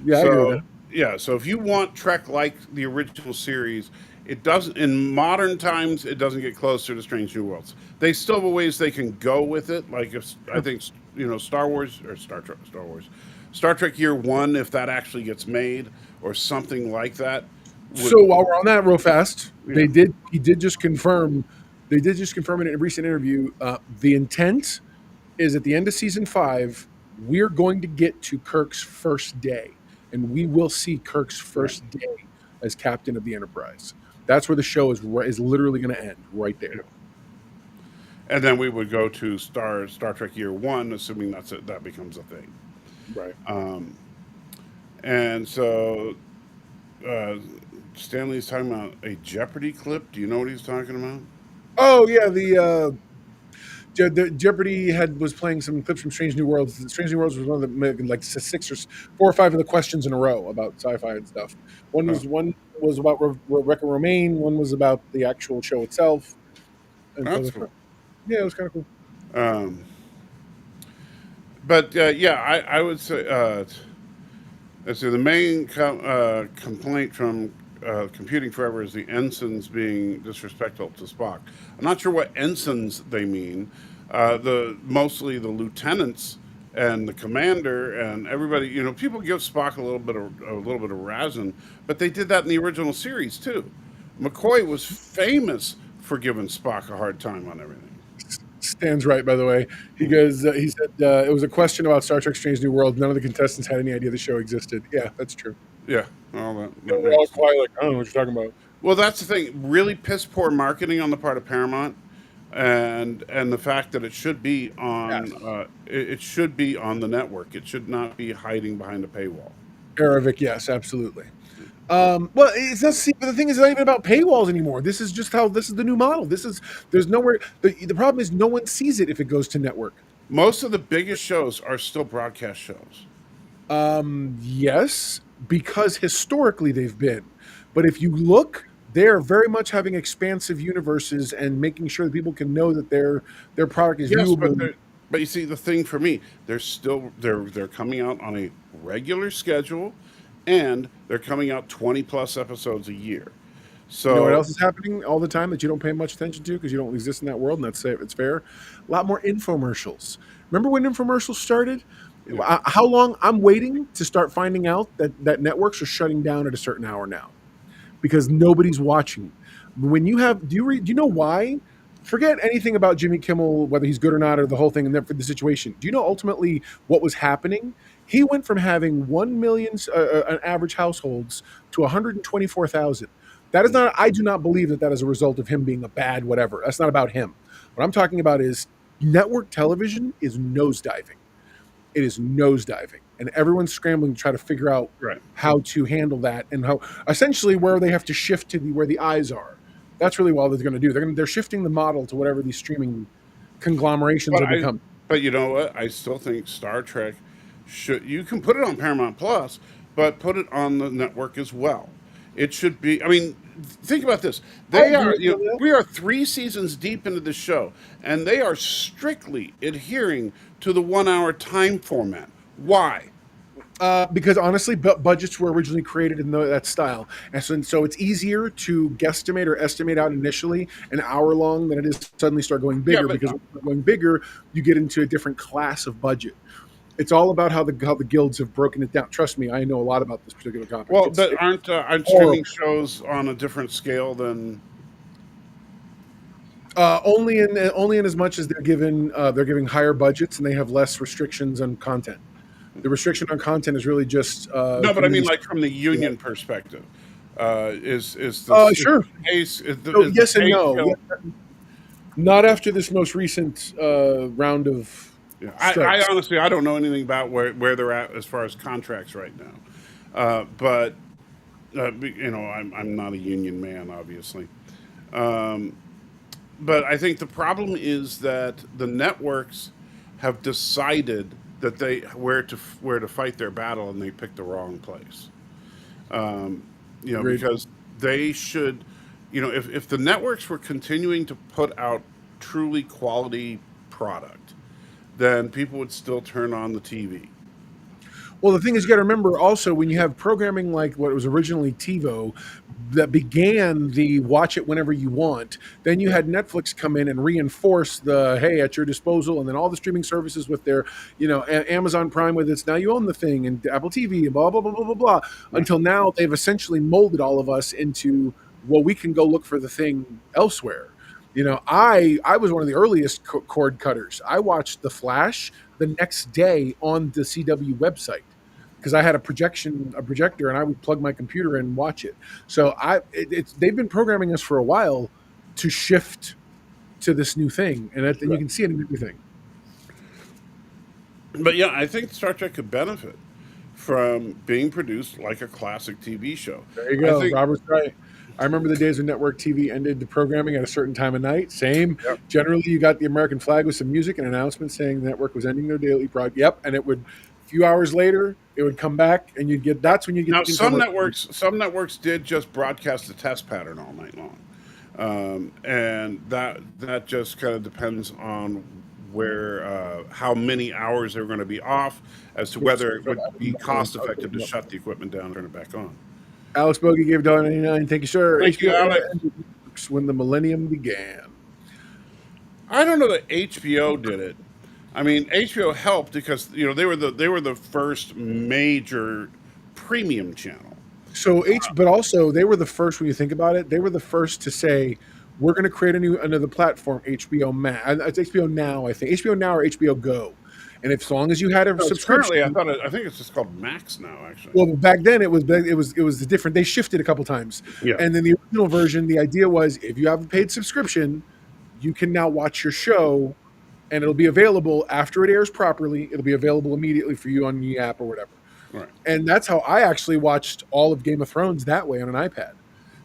Yeah, I agree with So that. yeah, so if you want Trek like the original series, it doesn't. In modern times, it doesn't get closer to Strange New Worlds. They still have ways they can go with it. Like if I think Star Wars or Star Wars, Star Trek Year One, if that actually gets made or something like that. So while we're on that, real fast, Yeah. he did just confirm. They did just confirm in a recent interview. The intent is at the end of season 5, we're going to get to Kirk's first day, and we will see Kirk's first day as captain of the Enterprise. That's where the show is literally going to end right there. And then we would go to Star Trek Year One, assuming that becomes a thing. Right. And so Stanley's talking about a Jeopardy clip. Do you know what he's talking about? Oh yeah, the Jeopardy was playing some clips from Strange New Worlds. Strange New Worlds was one of the like 4 or 5 of the questions in a row about sci-fi and stuff. One was about Rebecca Romaine. One was about the actual show itself. And That's cool. Yeah, it was kind of cool. But yeah, I would say let's see. The main complaint from Computing Forever is the ensigns being disrespectful to Spock. I'm not sure what ensigns they mean. Mostly the lieutenants and the commander and everybody. People give Spock a little bit of razzing, but they did that in the original series too. McCoy was famous for giving Spock a hard time on everything. Stan's right, by the way. He goes. He said it was a question about Star Trek: Strange New World. None of the contestants had any idea the show existed. Yeah, that's true. Yeah, all that We're all quiet, like I don't know what you're talking about. Well, that's the thing. Really piss poor marketing on the part of Paramount, and the fact that it should be on it should be on the network. It should not be hiding behind a paywall. Aravik, yes, absolutely. Well, it's not. See, but the thing is, it's not even about paywalls anymore. This is just how. This is the new model. There's nowhere. The problem is, no one sees it if it goes to network. Most of the biggest shows are still broadcast shows. Yes, because historically they've been. But if you look they're very much having expansive universes and making sure that people can know that their product is Yes, viewable. but you see, the thing for me, they're coming out on a regular schedule, and they're coming out 20+ episodes a year. You know what So else is happening all the time that you don't pay much attention to because you don't exist in that world, and that's it's fair. A lot more infomercials. Remember when infomercials started? yeah. How long I'm waiting to start finding out that networks are shutting down at a certain hour now because nobody's watching. When you have, do you know why? Forget anything about Jimmy Kimmel, whether he's good or not, or the whole thing, and then for the situation. Do you know ultimately what was happening? He went from having 1 million an average households to 124,000. That is not. I do not believe that is a result of him being a bad whatever. That's not about him. What I'm talking about is network television is nosediving. It is nosediving, and everyone's scrambling to try to figure out Right. how to handle that and how essentially where they have to shift to where the eyes are. That's really all they're going to do. They're shifting the model to whatever these streaming conglomerations But are becoming. but you know what? I still think Star Trek should. You can put it on Paramount Plus, but put it on the network as well. It should be. I mean, think about this. I They agree are. with You know, you on that. we are 3 seasons deep into the show, and they are strictly adhering to the 1 hour time format. Why? Because honestly, budgets were originally created in that style, and so it's easier to guesstimate or estimate out initially an hour long than it is to suddenly start going Yeah, bigger. but Because when you start going bigger, you get into a different class of budget. It's all about how the guilds have broken it down. Trust me, I know a lot about this particular topic. well, It's but aren't horrible. streaming shows on a different scale than? Only in as much as they're giving higher budgets and they have less restrictions on content. The restriction on content is really just No, but I mean, community. like from the union perspective, is Sure. the pace So is the yes and pay no. scale? Not after this most recent round of Yeah, I strikes. honestly I don't know anything about where they're at as far as contracts right now, but you know I'm not a union man, obviously. Um, but I think the problem is that the networks have decided that they where to fight their battle, and they picked the wrong place. You know, Agreed. because they should, you know, if the networks were continuing to put out truly quality product, then people would still turn on the TV. Well, the thing is, you got to remember also when you have programming like what was originally TiVo that began the watch it whenever you want, then you had Netflix come in and reinforce the hey at your disposal, and then all the streaming services with their, Amazon Prime with its now you own the thing and Apple TV and blah blah blah blah blah blah. Right. Until now, they've essentially molded all of us into well, we can go look for the thing elsewhere. I was one of the earliest cord cutters. I watched The Flash the next day on the CW website because I had a projector, and I would plug my computer in and watch it. So they've been programming us for a while to shift to this new thing, and you Right. can see it in everything. But yeah, I think Star Trek could benefit from being produced like a classic TV show. There you I go, think. Robert's right. I remember the days when network TV ended the programming at a certain time of night. Same. Yep. Generally, you got the American flag with some music and an announcement saying the network was ending their daily broadcast. Yep, and it would. A few hours later, it would come back, and you'd get. That's when you get. Now, things like- some networks did just broadcast the test pattern all night long, and that just kind of depends on where how many hours they're going to be off, as to whether it would be cost effective to shut the equipment down and turn it back on. Alex Bogey gave $1.99. Thank you, sir. Thank you, Alex. When the millennium began. I don't know that HBO did it. I mean, HBO helped because they were the first major premium channel. So but also they were the first when you think about it. They were the first to say we're going to create another platform, HBO Max. It's HBO Now, I think. HBO Now or HBO Go. And if as long as you had a No, subscription, currently, I think it's just called Max now. Actually, well, back then it was the different. They shifted a couple times, Yeah. and then the original version, the idea was if you have a paid subscription, you can now watch your show, and it'll be available after it airs properly. It'll be available immediately for you on the app or whatever. right. And that's how I actually watched all of Game of Thrones that way on an iPad,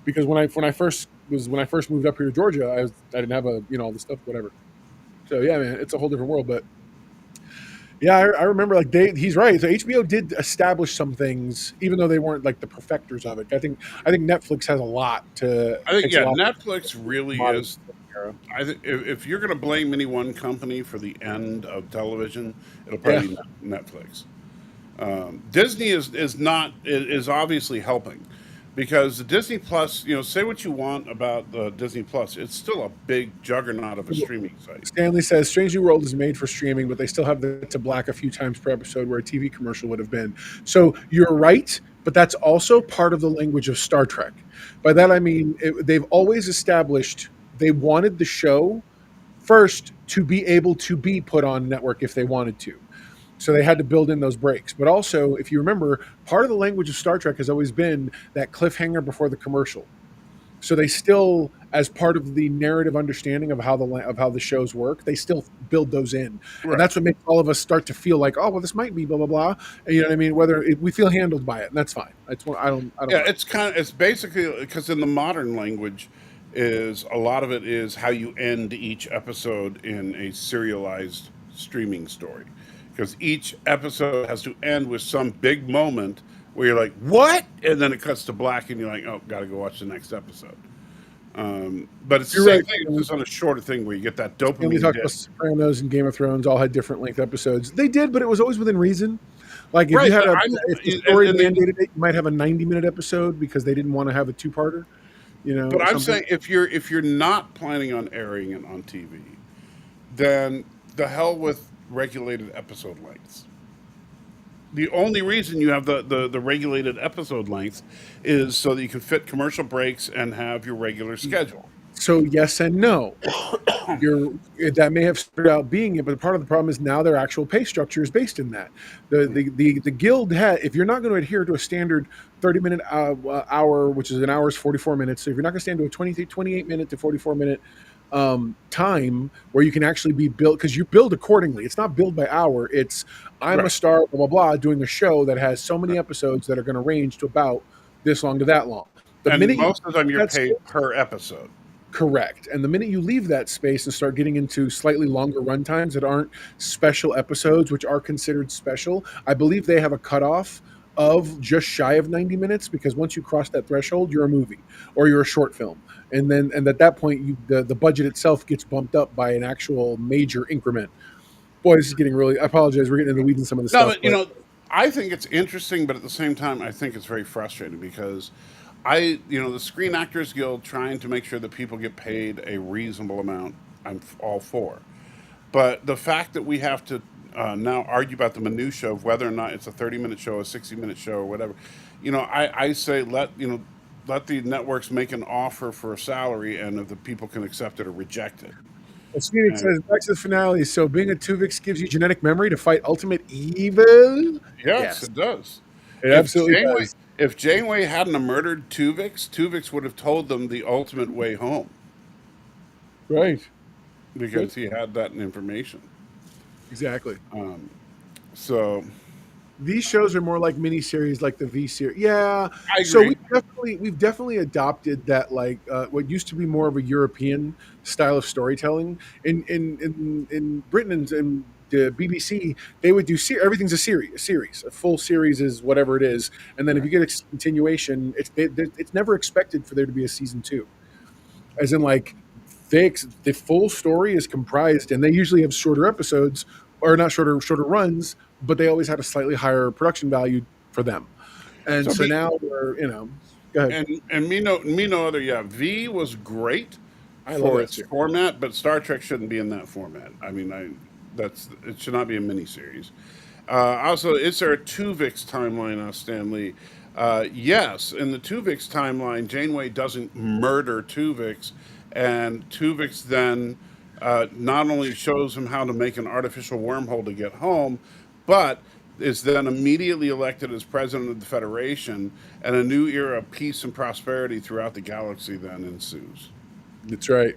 because when I first moved up here to Georgia, I didn't have all this stuff, whatever. So yeah, man, it's a whole different world, but. Yeah, I remember like he's right. So HBO did establish some things, even though they weren't like the perfecters of it. I think Netflix has a lot to I think takes a lot Netflix really modern is. era. I think if you're going to blame any one company for the end of television, it'll Yeah. probably be Netflix. Disney is obviously helping because the Disney Plus, say what you want about the Disney Plus, it's still a big juggernaut of a streaming site. Stanley says Strange New World is made for streaming, but they still have the to black a few times per episode where a TV commercial would have been. So you're right, but that's also part of the language of Star Trek. By that I mean they've always established they wanted the show first to be able to be put on network if they wanted to. So they had to build in those breaks. But also, if you remember, part of the language of Star Trek has always been that cliffhanger before the commercial. So they still, as part of the narrative understanding of how the shows work, they still build those in, Right. and that's what makes all of us start to feel like, oh, well, this might be blah blah blah. And you know what I mean? Whether we feel handled by it, and that's fine. That's what I don't. Yeah, it's basically because in the modern language, is a lot of it is how you end each episode in a serialized streaming story, because each episode has to end with some big moment where you're like, what? And then it cuts to black and you're like, oh, got to go watch the next episode. But it's the You're same right. thing. It's just on a shorter thing where you get that And we dopamine talked hit. about Sopranos and Game of Thrones all had different length episodes. They did, but it was always within reason. Like if Right, you had but if the and- story and they- mandated it, you might have a 90-minute episode because they didn't want to have a two-parter. But or I'm something. saying if you're not planning on airing it on TV, then the hell with regulated episode lengths. The only reason you have the regulated episode length is so that you can fit commercial breaks and have your regular schedule. So yes and no. That may have started out being it, but part of the problem is now their actual pay structure is based in that. The guild had, if you're not going to adhere to a standard 30-minute hour, which is an hour's 44 minutes, so if you're not going to stand to a 28-minute to 44-minute time where you can actually be billed, because you build accordingly. It's not billed by hour. It's I'm a Right. star, blah blah blah, doing a show that has so many episodes that are going to range to about this long to that long. The And minute you most of the time you're that's paid per episode. correct. And the minute you leave that space and start getting into slightly longer runtimes that aren't special episodes, which are considered special, I believe they have a cutoff of just shy of 90 minutes, because once you cross that threshold, you're a movie or you're a short film. And at that point, the budget itself gets bumped up by an actual major increment. Boy, this is getting really, I apologize. We're getting in the weeds in some of the No, stuff. but I think it's interesting, but at the same time, I think it's very frustrating because the Screen Actors Guild trying to make sure that people get paid a reasonable amount, I'm all for. But the fact that we have to now argue about the minutia of whether or not it's a 30-minute show, a 60-minute show, or whatever, I say let the networks make an offer for a salary, and if the people can accept it or reject it. Phoenix says, back to the finale. So being a Tuvix gives you genetic memory to fight ultimate evil? Yes, it does. It absolutely does. If Janeway hadn't have murdered Tuvix would have told them the ultimate way home Right. because he had that information. Exactly. So These shows are more like miniseries, like the V series. Yeah. I So agree. we've definitely adopted that, like what used to be more of a European style of storytelling. In Britain and the BBC, they would do everything's a series. A full series is whatever it is, and then if you get a continuation, it's never expected for there to be a season 2. As in, like, the full story is comprised, and they usually have shorter episodes, or not shorter runs, but they always had a slightly higher production value for them. And so now we're, go ahead. and me no other. Yeah, V was great I love for that its series. format, but Star Trek shouldn't be in that format. I mean, it should not be a miniseries. Also, is there a Tuvix timeline, Stanley? Yes, in the Tuvix timeline, Janeway doesn't murder Tuvix, and Tuvix then not only shows him how to make an artificial wormhole to get home, but is then immediately elected as president of the Federation, and a new era of peace and prosperity throughout the galaxy then ensues. That's right.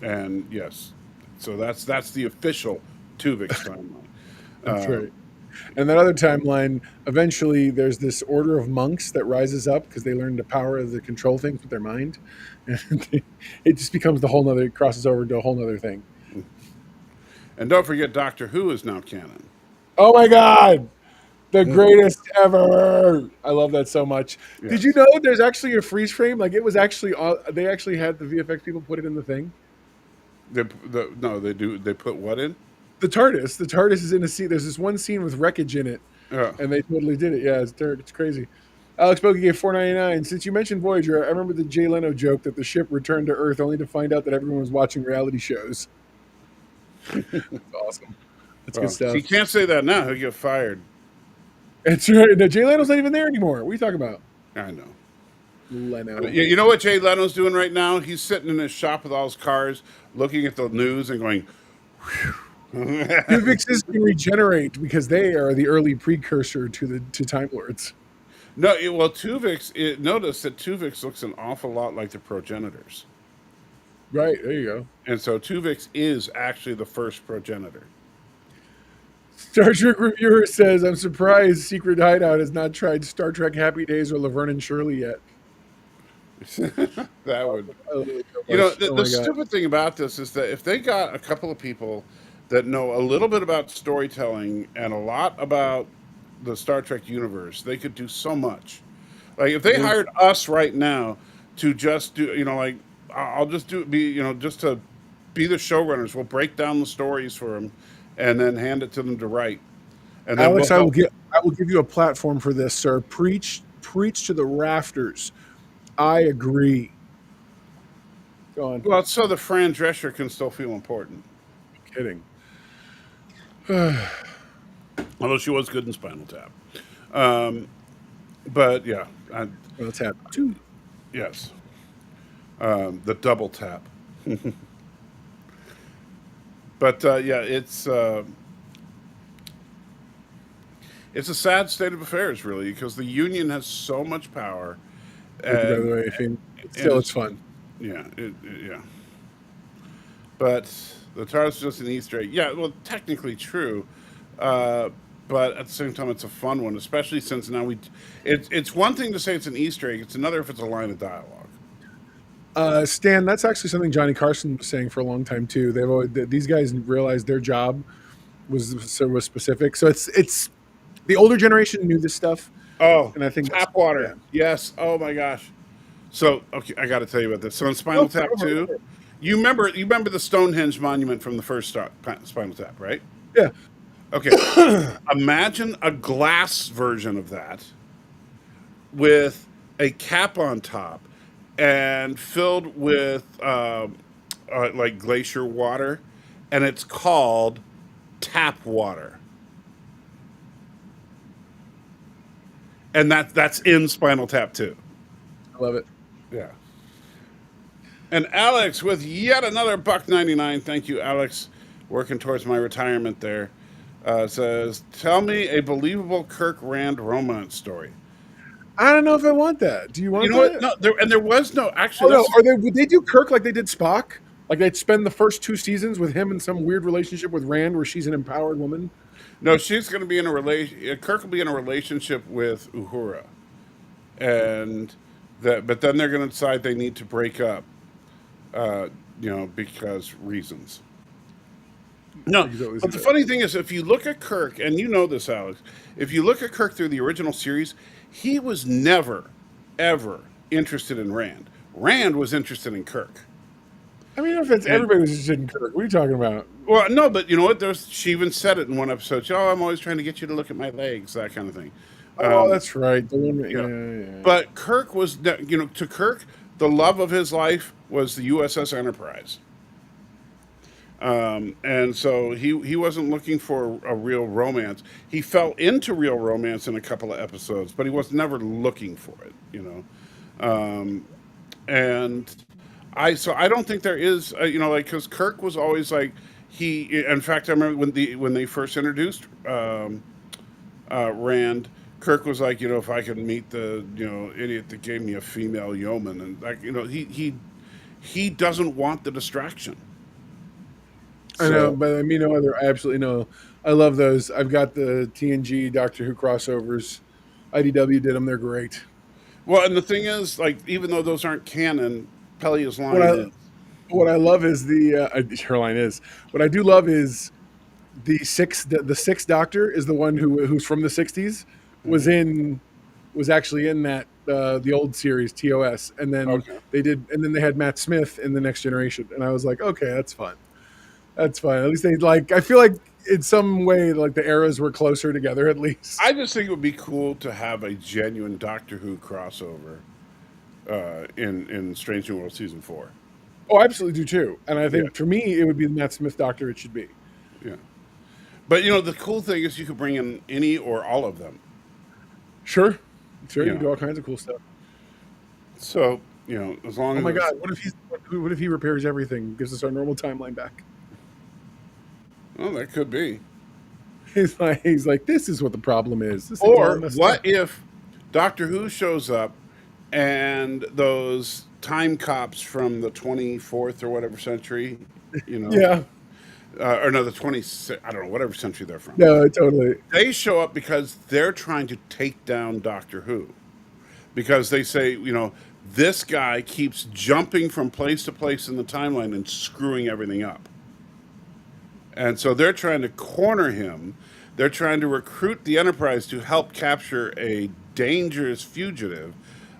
And yes, so that's the official Tuvix timeline. That's right. And that other timeline, eventually there's this order of monks that rises up because they learn the power of the control things with their mind. And it just becomes it crosses over into a whole nother thing. And don't forget, Doctor Who is now canon. Oh my god, the greatest ever! I love that so much. Did you Yes. know there's actually a freeze frame? Like it was actually they actually had the VFX people put it in the thing. No, they do. They put what in? The TARDIS is in a scene. There's this one scene with wreckage in it, Yeah. and they totally did it. Yeah, it's crazy. Alex Bogey gave $4.99. Since you mentioned Voyager, I remember the Jay Leno joke that the ship returned to Earth only to find out that everyone was watching reality shows. That's awesome. That's good stuff. He can't say that now. He'll get fired. It's right. No, Jay Leno's not even there anymore. What are you talking about? I know. Leno. You know what Jay Leno's doing right now? He's sitting in his shop with all his cars, looking at the news and going, Tuvixes can regenerate because they are the early precursor to Time Lords. No, well, Tuvix, notice that Tuvix looks an awful lot like the progenitors. Right, there you go. And so Tuvix is actually the first progenitor. Star Trek reviewer says, I'm surprised Secret Hideout has not tried Star Trek Happy Days or Laverne and Shirley yet. That would... You know, the stupid thing about this is that if they got a couple of people that know a little bit about storytelling and a lot about the Star Trek universe, they could do so much. Like if they hired us right now to just do, like I'll just just to be the showrunners. We'll break down the stories for them and then hand it to them to write. And then Alex, I will give you a platform for this, sir. Preach to the rafters. I agree. Go on. Well, so the Fran Drescher can still feel important. Kidding. Although she was good in Spinal Tap. But yeah. Spinal Tap 2. Yes. The double tap. But yeah, it's a sad state of affairs, really, because the Union has so much power. By the way, still, it's fun. Yeah, yeah. But the TARDIS is just an Easter egg. Yeah, well, technically true. But at the same time, it's a fun one, especially since now it's one thing to say it's an Easter egg. It's another if it's a line of dialogue. Stan, that's actually something Johnny Carson was saying for a long time too. These guys realized their job was specific. So it's the older generation knew this stuff. Oh, and I think tap water. Yeah. Yes. Oh my gosh. So okay, I got to tell you about this. So in Spinal Tap 2, you remember the Stonehenge monument from the first Spinal Tap, right? Yeah. Okay. Imagine a glass version of that with a cap on top and filled with like glacier water, and it's called tap water. And that's in Spinal Tap 2. I love it. Yeah. And Alex with yet another $1.99. Thank you, Alex. Working towards my retirement there. Says, tell me a believable Kirk Rand romance story. I don't know if I want that. Do you want? You know that? what? No, there was no actually. Oh, no. Would they do Kirk like they did Spock? Like they'd spend the first 2 seasons with him in some weird relationship with Rand, where she's an empowered woman. No, she's going to be in a relation. Kirk will be in a relationship with Uhura, but then they're going to decide they need to break up, because reasons. No, but the funny thing is, if you look at Kirk, and you know this, Alex, if you look at Kirk through the original series, he was never, ever interested in Rand. Rand was interested in Kirk. I mean, if it's everybody was interested in Kirk, what are you talking about? Well, no, but you know what? She even said it in one episode. Oh, I'm always trying to get you to look at my legs, that kind of thing. Oh, that's right. Yeah. But Kirk was, to Kirk, the love of his life was the USS Enterprise. And so he wasn't looking for a real romance. He fell into real romance in a couple of episodes, but he was never looking for it, and I don't think there is, because Kirk was always like, in fact, I remember when they first introduced Rand, Kirk was like, if I could meet the, idiot that gave me a female yeoman, and like, he doesn't want the distraction. I know, but I mean, I absolutely know. I love those. I've got the TNG Doctor Who crossovers. IDW did them. They're great. Well, and the thing is, like, even though those aren't canon, Pelias line is. What I love is her line is. What I do love is the sixth Doctor is the one who's from the '60s, was actually in that the old series TOS, and then Okay. they had Matt Smith in the Next Generation, and I was like, okay, that's fun. That's fine. At least they like. I feel like in some way, like the eras were closer together. At least. I just think it would be cool to have a genuine Doctor Who crossover in Strange New World season 4. Oh, I absolutely do too. And I think Yeah. for me, it would be the Matt Smith Doctor. It should be. Yeah. But you know, the cool thing is you could bring in any or all of them. Sure. You Yeah. can do all kinds of cool stuff. So, you know, as long Oh as my God! What if he repairs everything, gives us our normal timeline back? well, that could be. He's like, this is what the problem is. This thing's all Or messed what up." if Doctor Who shows up and those time cops from the 24th or whatever century, you know, Yeah. or no, the 26th, I don't know, whatever century they're from. No, totally. They show up because they're trying to take down Doctor Who. Because they say, you know, this guy keeps jumping from place to place in the timeline and screwing everything up. And so they're trying to corner him. They're trying to recruit the Enterprise to help capture a dangerous fugitive.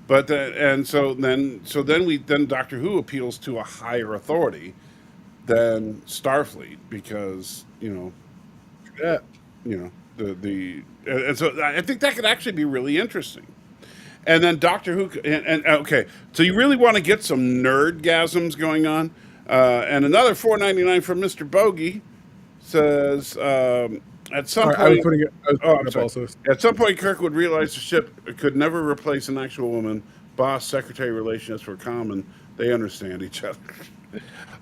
But then Doctor Who appeals to a higher authority than Starfleet because Yeah. and so I think that could actually be really interesting. And then Doctor Who and okay, so you really want to get some nerdgasms going on, and another $4.99 from Mr. Bogey says at some All right, point. I was putting it I'm up sorry. also. At some point, Kirk would realize the ship could never replace an actual woman. Boss secretary relationships were common. They understand each other.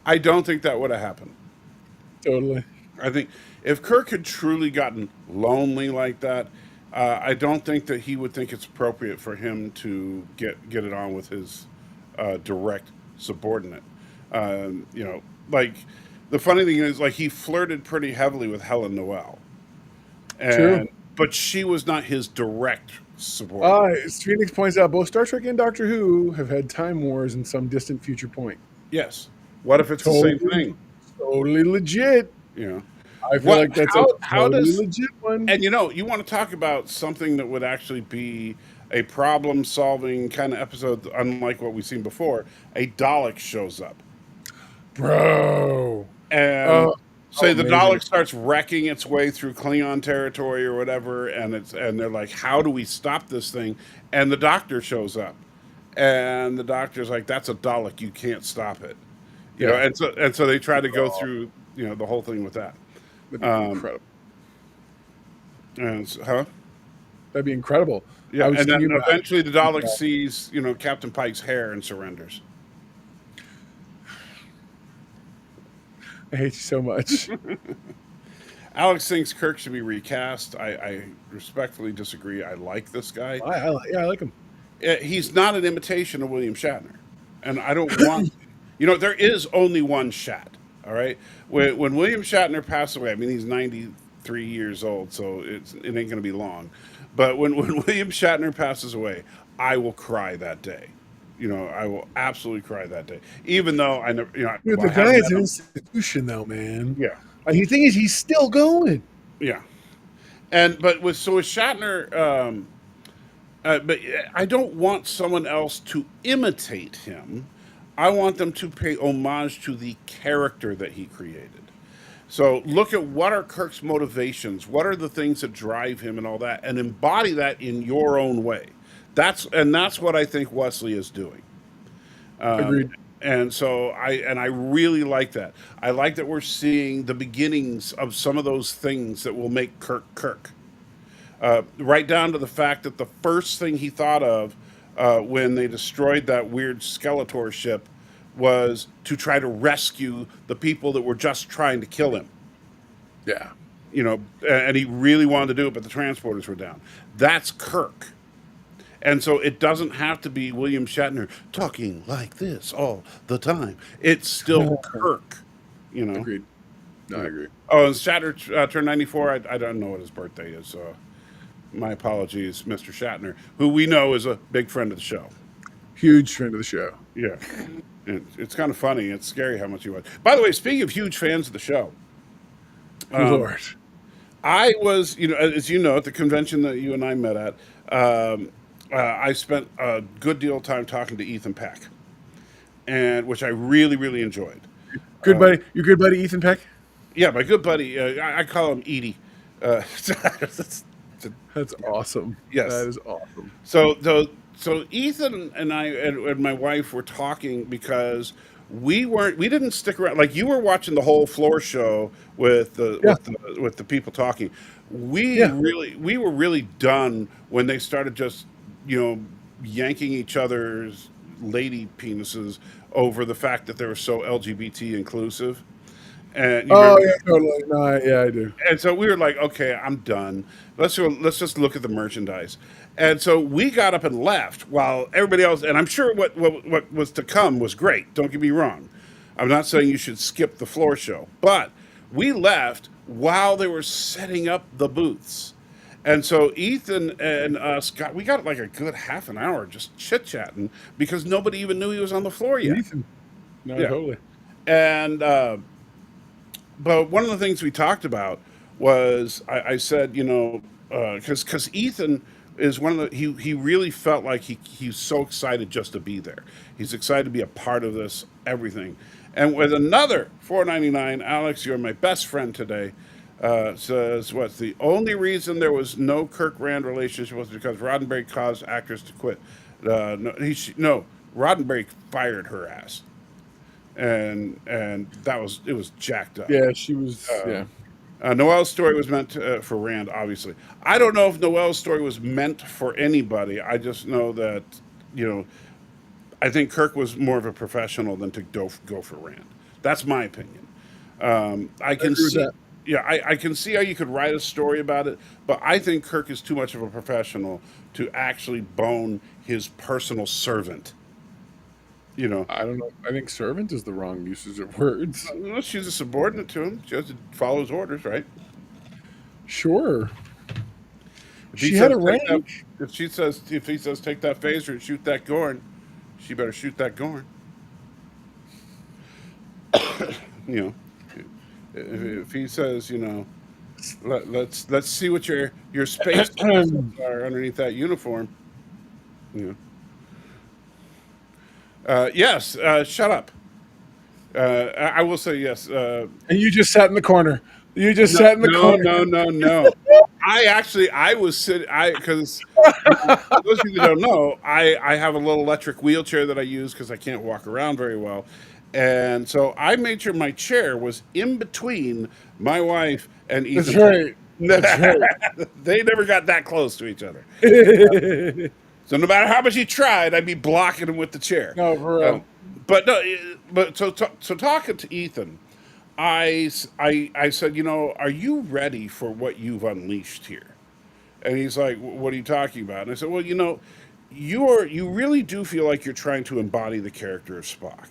I don't think that would have happened. Totally. I think if Kirk had truly gotten lonely like that, I don't think that he would think it's appropriate for him to get it on with his direct subordinate. Like the funny thing is, like he flirted pretty heavily with Helen Noel, True. but she was not his direct subordinate. Phoenix points out both Star Trek and Doctor Who have had time wars in some distant future point. Yes. What if it's the same thing? Totally legit. You know. I feel like that's how totally does legit one. And you want to talk about something that would actually be a problem-solving kind of episode, unlike what we've seen before. A Dalek shows up, Bro. and say the amazing. Dalek starts wrecking its way through Klingon territory or whatever, and they're like, "How do we stop this thing?" And the Doctor shows up, and the Doctor's like, "That's a Dalek. You can't stop it." You know, and so they try to go through the whole thing with that. That'd be incredible. And so, That'd be incredible. yeah, I was and then thinking about- eventually the Dalek sees Captain Pike's hair and surrenders. I hate you so much. Alex thinks Kirk should be recast. I respectfully disagree. I like this guy. I like him. He's not an imitation of William Shatner, and I don't want. There is only one Shat. All right. When William Shatner passed away, I mean he's 93 years old, so it ain't going to be long. But when William Shatner passes away, I will cry that day. I will absolutely cry that day. Even though I never, Dude, well, the I haven't guy's met an him. institution, though, man. Yeah. The thing is, he's still going. Yeah, but with Shatner, but I don't want someone else to imitate him. I want them to pay homage to the character that he created. So look at what are Kirk's motivations, what are the things that drive him, and all that, and embody that in your own way. That's what I think Wesley is doing. Agreed. And so I really like that. I like that we're seeing the beginnings of some of those things that will make Kirk. Right down to the fact that the first thing he thought of when they destroyed that weird Skeletor ship was to try to rescue the people that were just trying to kill him. Yeah. And he really wanted to do it, but the transporters were down. That's Kirk. And so it doesn't have to be William Shatner talking like this all the time. It's still Kirk, Agreed. No, I agree. Oh, and Shatner turned 94. I don't know what his birthday is, so my apologies, Mr. Shatner, who we know is a big friend of the show. Huge friend of the show. Yeah. It's kind of funny. It's scary how much you watch. By the way, speaking of huge fans of the show, Lord. I was, as you know, at the convention that you and I met at, I spent a good deal of time talking to Ethan Peck, and which I really, really enjoyed. Good buddy. Your good buddy Ethan Peck? Yeah, my good buddy, I call him Edie. That's awesome. That Yes. is awesome. So Ethan and I and my wife were talking because we didn't stick around. Like, you were watching the whole floor show with Yeah. the people talking. Yeah. We were really done when they started just, you know, yanking each other's lady penises over the fact that they were so LGBT inclusive. And you Oh remember, yeah, totally. No, yeah, I do. and so we were like, okay, I'm done. Let's just look at the merchandise. And so we got up and left while everybody else. And I'm sure what was to come was great. Don't get me wrong. I'm not saying you should skip the floor show, but we left while they were setting up the booths. And so Ethan and us we got like a good half an hour just chit chatting because nobody even knew he was on the floor yet. Ethan. No, Yeah. totally. And but one of the things we talked about was I said, because Ethan is one of the he really felt like he's so excited just to be there. He's excited to be a part of this everything. And with another $4.99, Alex, you're my best friend today. Says what's the only reason there was no Kirk Rand relationship was because Roddenberry caused actors to quit. No, Roddenberry fired her ass, and it was jacked up. Yeah, she was. Yeah. Noelle's story was meant for Rand, obviously. I don't know if Noelle's story was meant for anybody. I just know that, I think Kirk was more of a professional than to go for Rand. That's my opinion. I can agree with see, that. yeah, I can see how you could write a story about it, but I think Kirk is too much of a professional to actually bone his personal servant. I don't know. I think servant is the wrong usage of words. Well, she's a subordinate to him. She has to follow his orders, right? Sure. If he She had says a take that- rank. if he says take that phaser and shoot that Gorn, she better shoot that Gorn. you know, if he says, let's see what your space are underneath that uniform. Yes. Shut up. I will say yes. And you just sat in the corner. You just sat in the corner. No. I was sitting. Because those of you that don't know, I have a little electric wheelchair that I use because I can't walk around very well, and so I made sure my chair was in between my wife and Ethan. That's right. That's right. They never got that close to each other. So no matter how much he tried, I'd be blocking him with the chair. No, for real. So talking to Ethan, I said, are you ready for what you've unleashed here? And he's like, what are you talking about? And I said, well, you really do feel like you're trying to embody the character of Spock.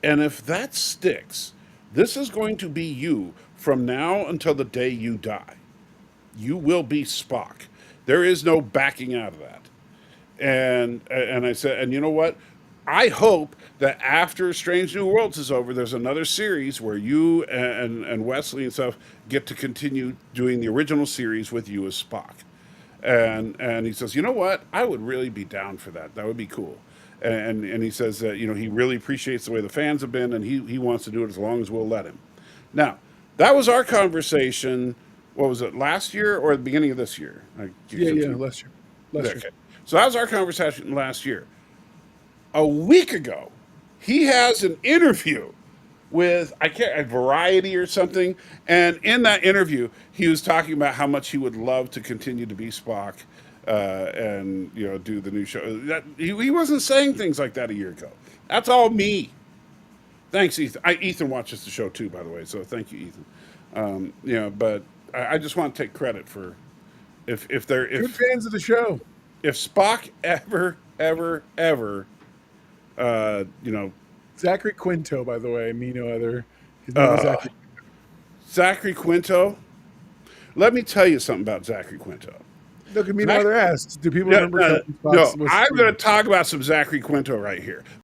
And if that sticks, this is going to be you from now until the day you die. You will be Spock. There is no backing out of that. And I said, and you know what? I hope that after Strange New Worlds is over, there's another series where you and Wesley and stuff get to continue doing the original series with you as Spock. And he says, you know what? I would really be down for that. That would be cool. And he says that, he really appreciates the way the fans have been, and he wants to do it as long as we'll let him. Now, that was our conversation. What was it, last year or the beginning of this year? Yeah, last year. Okay. So that was our conversation last year. A week ago, he has an interview with Variety or something, and in that interview, he was talking about how much he would love to continue to be Spock, and do the new show. That he wasn't saying things like that a year ago. That's all me. Thanks, Ethan. Ethan watches the show too, by the way. So thank you, Ethan. But I just want to take credit for if Good fans of the show. If Spock ever, Zachary Quinto, by the way, me no other. His name is Zachary Quinto. Let me tell you something about Zachary Quinto. Look at me no other asks. Do people remember? No, I'm going to talk about some Zachary Quinto right here.